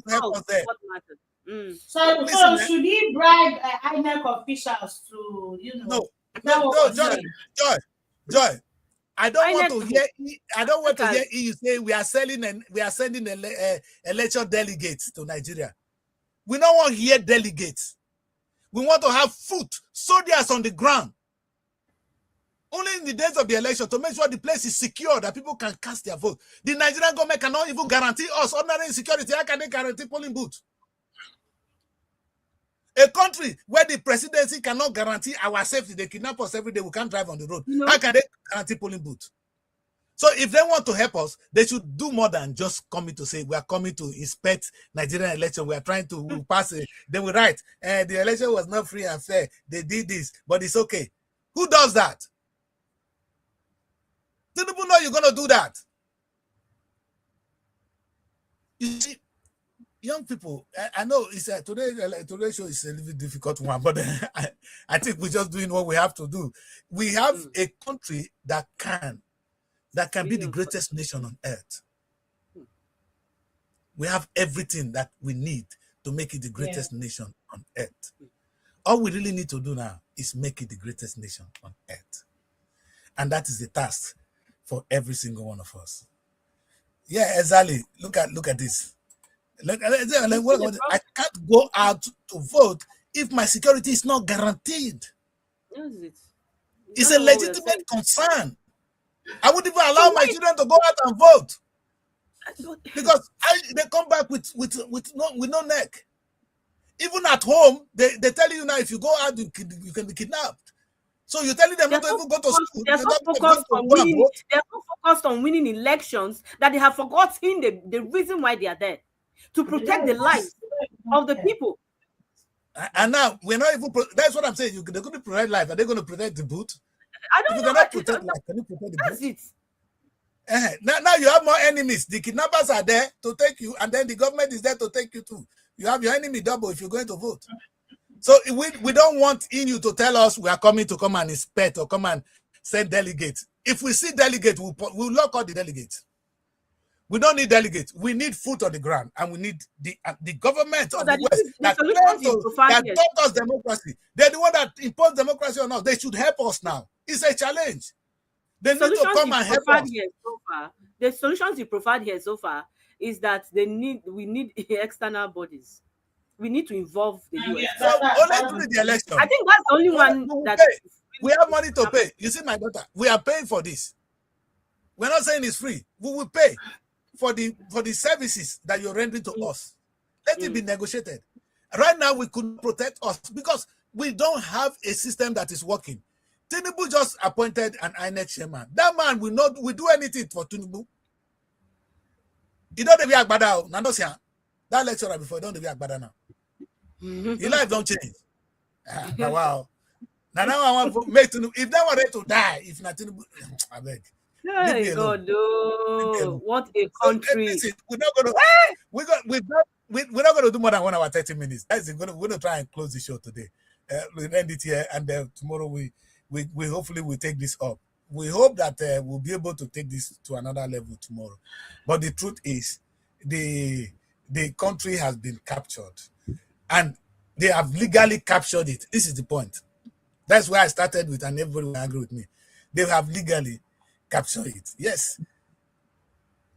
matters. So should he bribe INEC officials to, No, Joy. I don't want to hear you say we are sending election delegates to Nigeria. We don't want to hear delegates. We want to have soldiers on the ground. Only in the days of the election to make sure the place is secure, that people can cast their vote. The Nigerian government cannot even guarantee us ordinary security. How can they guarantee polling booths? A country where the presidency cannot guarantee our safety, they kidnap us every day, we can't drive on the road. How can they guarantee polling booths? So if they want to help us, they should do more than just coming to say we are coming to inspect Nigerian election. We are trying to pass it. They will write, the election was not free and fair. They did this, but it's okay. Who does that? Do people know you're going to do that? You see, young people, I know it's today's show is a little difficult one, but I think we're just doing what we have to do. We have a country that can be the greatest nation on earth. We have everything that we need to make it the greatest nation on earth. All we really need to do now is make it the greatest nation on earth. And that is the task for every single one of us. Yeah, exactly. Look at this. I can't go out to vote if my security is not guaranteed. It's a legitimate concern. I wouldn't even allow my children to go out and vote because they come back with no neck. Even at home, they tell you now if you go out, you can be kidnapped. So you're telling them not to even go to school. They're so focused on winning elections that they have forgotten the reason why they are there, to protect the lives of the people. And now we're not even. That's what I'm saying. They're going to protect life. Are they going to protect the boot? I don't know. Protect life, can you protect the that's boot? It. Now you have more enemies. The kidnappers are there to take you, and then the government is there to take you too. You have your enemy double if you're going to vote. So we don't want you to tell us we are coming to come and inspect or come and send delegates. If we see delegates, we'll lock all the delegates. We don't need delegates. We need foot on the ground, and we need the government of the West that taught us democracy. They're the one that imposed democracy on us. They should help us now. It's a challenge. They need to come and help us. The solutions you provide here so far is that we need external bodies. We need to involve the US. So only through the election. I think that's the only one that we have money to pay. You see, my daughter, we are paying for this. We're not saying it's free. We will pay for the services that you're rendering to us. Let it be negotiated. Right now, we couldn't protect us because we don't have a system that is working. Tinubu just appointed an INEC chairman. That man will do anything for Tinubu. You don't be Agbada now. That lecturer before don't be Agbada now. Your life don't change. Wow. Now I want to make Tinubu. If they were ready to die, if not Tinubu, I beg. Hey God, oh, what a country! So, we're not going to do more than 1 hour 30 minutes. We're going to try and close the show today. We'll end it here, and tomorrow we hopefully will take this up. We hope that we'll be able to take this to another level tomorrow. But the truth is, the country has been captured, and they have legally captured it. This is the point. That's where I started with, and everybody will agree with me. They have legally captured it. Yes.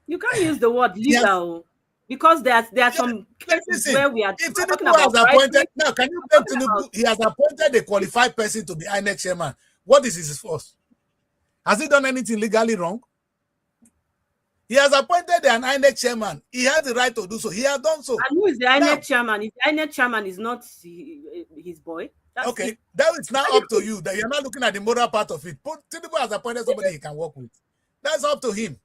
You can't use the word legal because there are some cases where we are talking about. Now, can you tell Tinubu he has appointed a qualified person to be INEC chairman? What is his force? Has he done anything legally wrong? He has appointed an INEC chairman. He has the right to do so. He has done so. And who is the INEC chairman? If the INEC chairman is not his boy, that is now up to you. That you're not looking at the moral part of it. Tinubu has appointed somebody he can work with. That's up to him.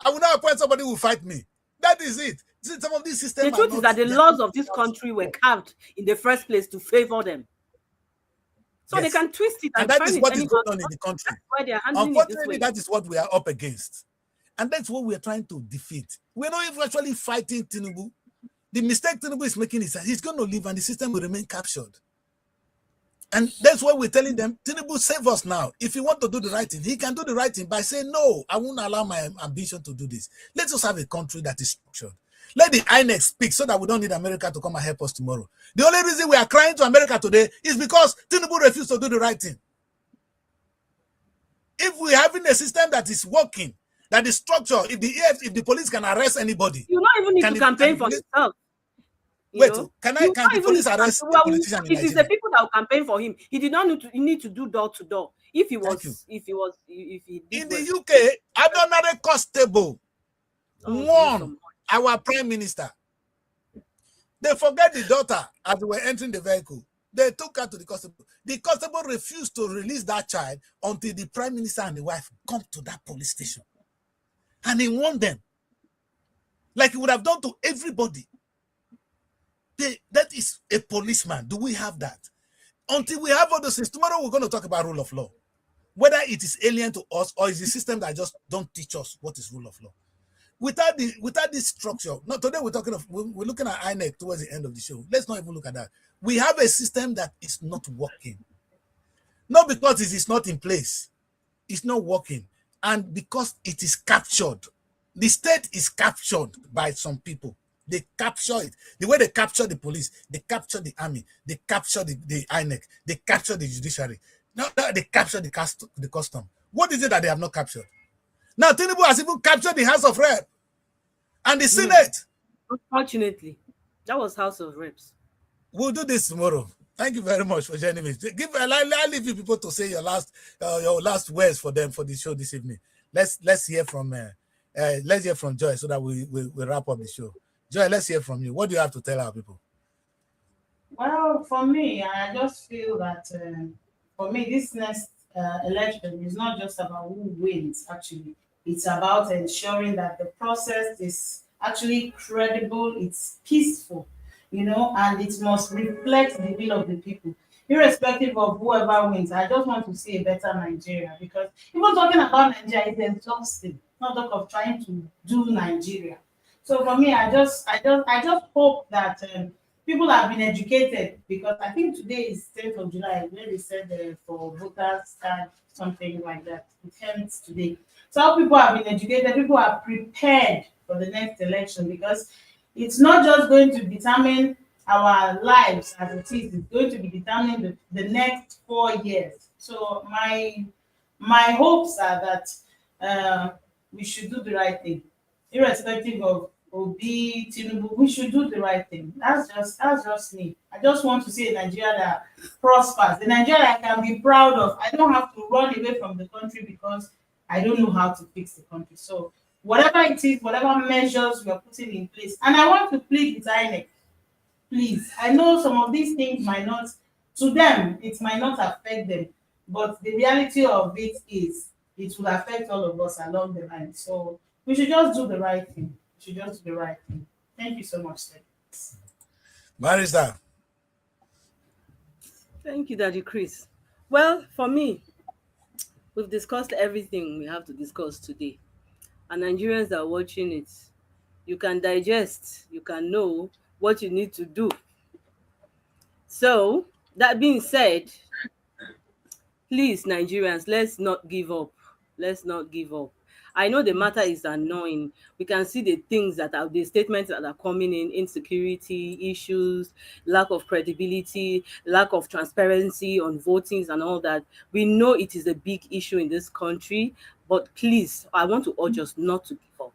I will not appoint somebody who will fight me. That is it. Some of these systems. The truth is that the laws of this country were carved in the first place to favor them. So they can twist it and that is what is going on in the country. Unfortunately, that is what we are up against. And that's what we are trying to defeat. We're not even actually fighting Tinubu. The mistake Tinubu is making is that he's going to leave and the system will remain captured. And that's why we're telling them, Tinubu, save us now. If you want to do the right thing, he can do the right thing by saying, no, I won't allow my ambition to do this. Let us have a country that is structured. Let the INEC speak so that we don't need America to come and help us tomorrow. The only reason we are crying to America today is because Tinubu refused to do the right thing. If we're having a system that is working, that is structured, if the police can arrest anybody. You don't even need to campaign for yourself. Wait, can the police arrest the politician? It is the people that will campaign for him. He did not need to do door to door. If he in the UK, ordinary constable warned our prime minister. They forget the daughter as they were entering the vehicle. They took her to the constable. The constable refused to release that child until the prime minister and the wife come to that police station. And he warned them. Like he would have done to everybody. That is a policeman. Do we have that? Until we have all those things, tomorrow we're going to talk about rule of law. Whether it is alien to us or is the system that just don't teach us what is rule of law. Without this structure, not today we're looking at INEC towards the end of the show. Let's not even look at that. We have a system that is not working. Not because it is not in place. It's not working. And because it is captured. The state is captured by some people. They capture it. The way they capture the police, they capture the army, they capture the INEC, they capture the judiciary. Now they capture the custom. What is it that they have not captured? Now Tinubu has even captured the House of Reps and the Senate. Unfortunately, that was House of Reps. We'll do this tomorrow. Thank you very much for joining me. I'll leave you people to say your last words for them for the show this evening. Let's hear from Joy so that we wrap up the show. Joy, let's hear from you. What do you have to tell our people? Well, for me, I just feel that for me, this next election is not just about who wins, actually. It's about ensuring that the process is actually credible, it's peaceful, and it must reflect the will of the people. Irrespective of whoever wins, I just want to see a better Nigeria, because even talking about Nigeria is exhausting, not talk of trying to do Nigeria. So for me, I just hope that people have been educated, because I think today is 10th of July, where they said for voters card, something like that. It ends today. So people have been educated, people are prepared for the next election, because it's not just going to determine our lives as it is, it's going to be determining the next 4 years. So my hopes are that we should do the right thing, irrespective of Obi, Tinubu. We should do the right thing. That's just me. I just want to see a Nigeria that prospers, the Nigeria I can be proud of. I don't have to run away from the country because I don't know how to fix the country. So whatever it is, whatever measures we are putting in place, and I want to plead with INEC, please. I know some of these things might not, to them, it might not affect them, but the reality of it is it will affect all of us along the line. So we should just do the right thing. We should just do the right thing. Thank you so much, sir. Barrister. Thank you, Daddy Chris. Well, for me, we've discussed everything we have to discuss today. And Nigerians are watching it. You can digest, you can know what you need to do. So, that being said, please, Nigerians, let's not give up. Let's not give up. I know the matter is annoying. We can see the things that are the statements that are coming in: insecurity issues, lack of credibility, lack of transparency on votings and all that. We know it is a big issue in this country, but please, I want to urge us not to give up.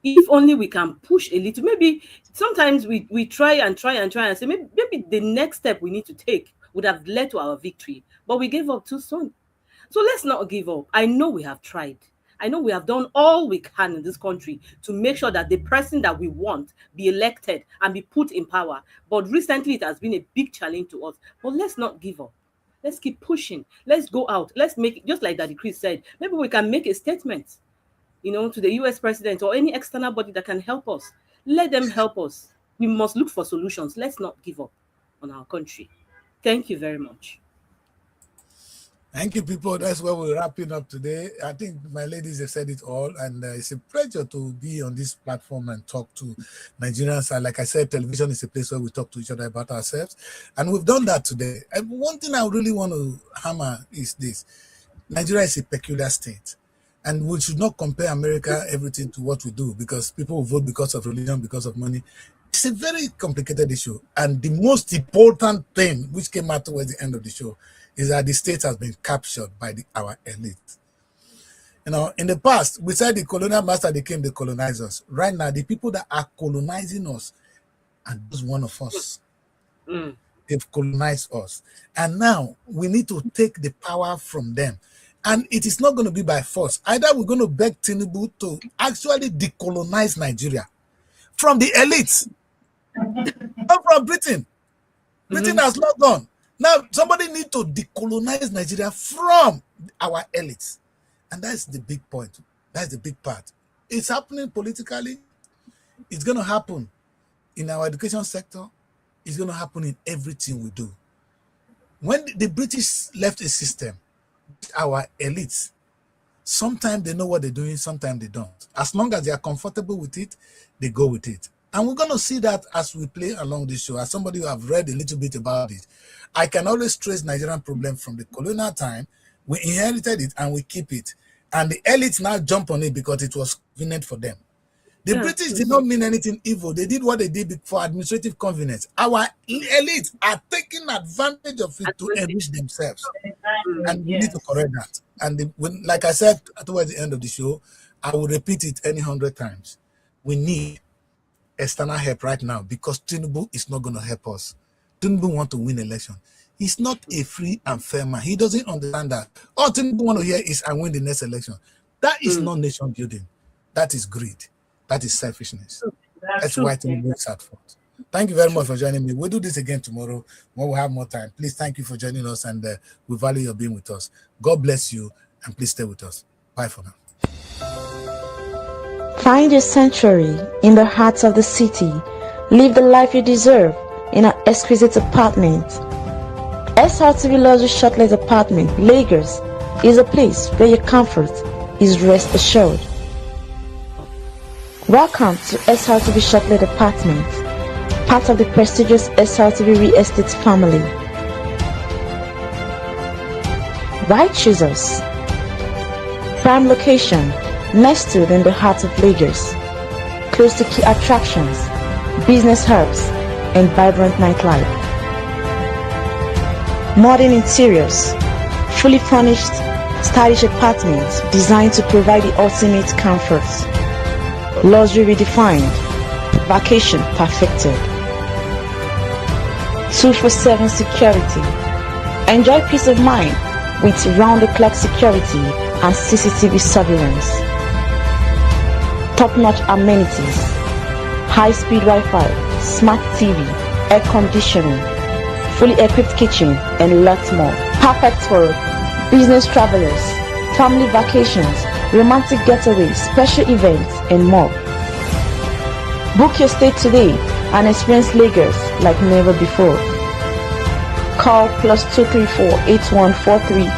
If only we can push a little. Maybe sometimes we try and say maybe the next step we need to take would have led to our victory, but we gave up too soon. So let's not give up. I know we have tried. I know we have done all we can in this country to make sure that the person that we want be elected and be put in power. But recently it has been a big challenge to us. But let's not give up. Let's keep pushing. Let's go out. Let's make it, just like Daddy Chris said, maybe we can make a statement, to the US president or any external body that can help us. Let them help us. We must look for solutions. Let's not give up on our country. Thank you very much. Thank you, people. That's where we're wrapping up today. I think my ladies have said it all, and it's a pleasure to be on this platform and talk to Nigerians. And like I said, television is a place where we talk to each other about ourselves, and we've done that today. And one thing I really want to hammer is this: Nigeria is a peculiar state, and we should not compare America everything to what we do, because people will vote because of religion, because of money. It's a very complicated issue, and the most important thing which came out towards the end of the show is that the state has been captured by our elite. In the past, we said the colonial master became the colonizers. Right now, the people that are colonizing us are just one of us. They've colonized us. And now we need to take the power from them. And it is not going to be by force. Either we're going to beg Tinubu to actually decolonize Nigeria from the elites, not from Britain. Britain has not gone. Now, somebody needs to decolonize Nigeria from our elites. And that's the big point. That's the big part. It's happening politically. It's going to happen in our education sector. It's going to happen in everything we do. When the British left a system, our elites, sometimes they know what they're doing, sometimes they don't. As long as they are comfortable with it, they go with it. And we're going to see that as we play along this show. As somebody who have read a little bit about it, I can always trace Nigerian problem from the colonial time. We inherited it and we keep it. And the elites now jump on it because it was convenient for them. The British did not mean anything evil. They did what they did for administrative convenience. Our elites are taking advantage of it to enrich themselves. And we need to correct that. And like I said towards the end of the show, I will repeat it any 100 times. We need external help right now because Tinubu is not going to help us. Tinubu want to win election. He's not a free and fair man. He doesn't understand that. All Tinubu want to hear is I win the next election. That is not nation building. That is greed. That is selfishness. That's why Tinubu looks at fault. Thank you very much for joining me. We'll do this again tomorrow when we have more time. Please, thank you for joining us, and we value your being with us. God bless you, and please stay with us. Bye for now. Find your sanctuary in the heart of the city. Live the life you deserve in an exquisite apartment. SRTV Luxury Shortlet Apartment, Lagos, is a place where your comfort is rest assured. Welcome to SRTV Shortlet Apartment, part of the prestigious SRTV Real Estate family. Why choose us? Prime location, nestled in the heart of Lagos, close to key attractions, business hubs, and vibrant nightlife. Modern interiors, fully furnished, stylish apartments designed to provide the ultimate comfort. Luxury redefined, vacation perfected. 24/7 security. Enjoy peace of mind with round-the-clock security and CCTV surveillance. Top-notch amenities, high-speed Wi-Fi, smart TV, air conditioning, fully equipped kitchen, and lots more. Perfect for business travelers, family vacations, romantic getaways, special events, and more. Book your stay today and experience Lagos like never before. Call +234 8143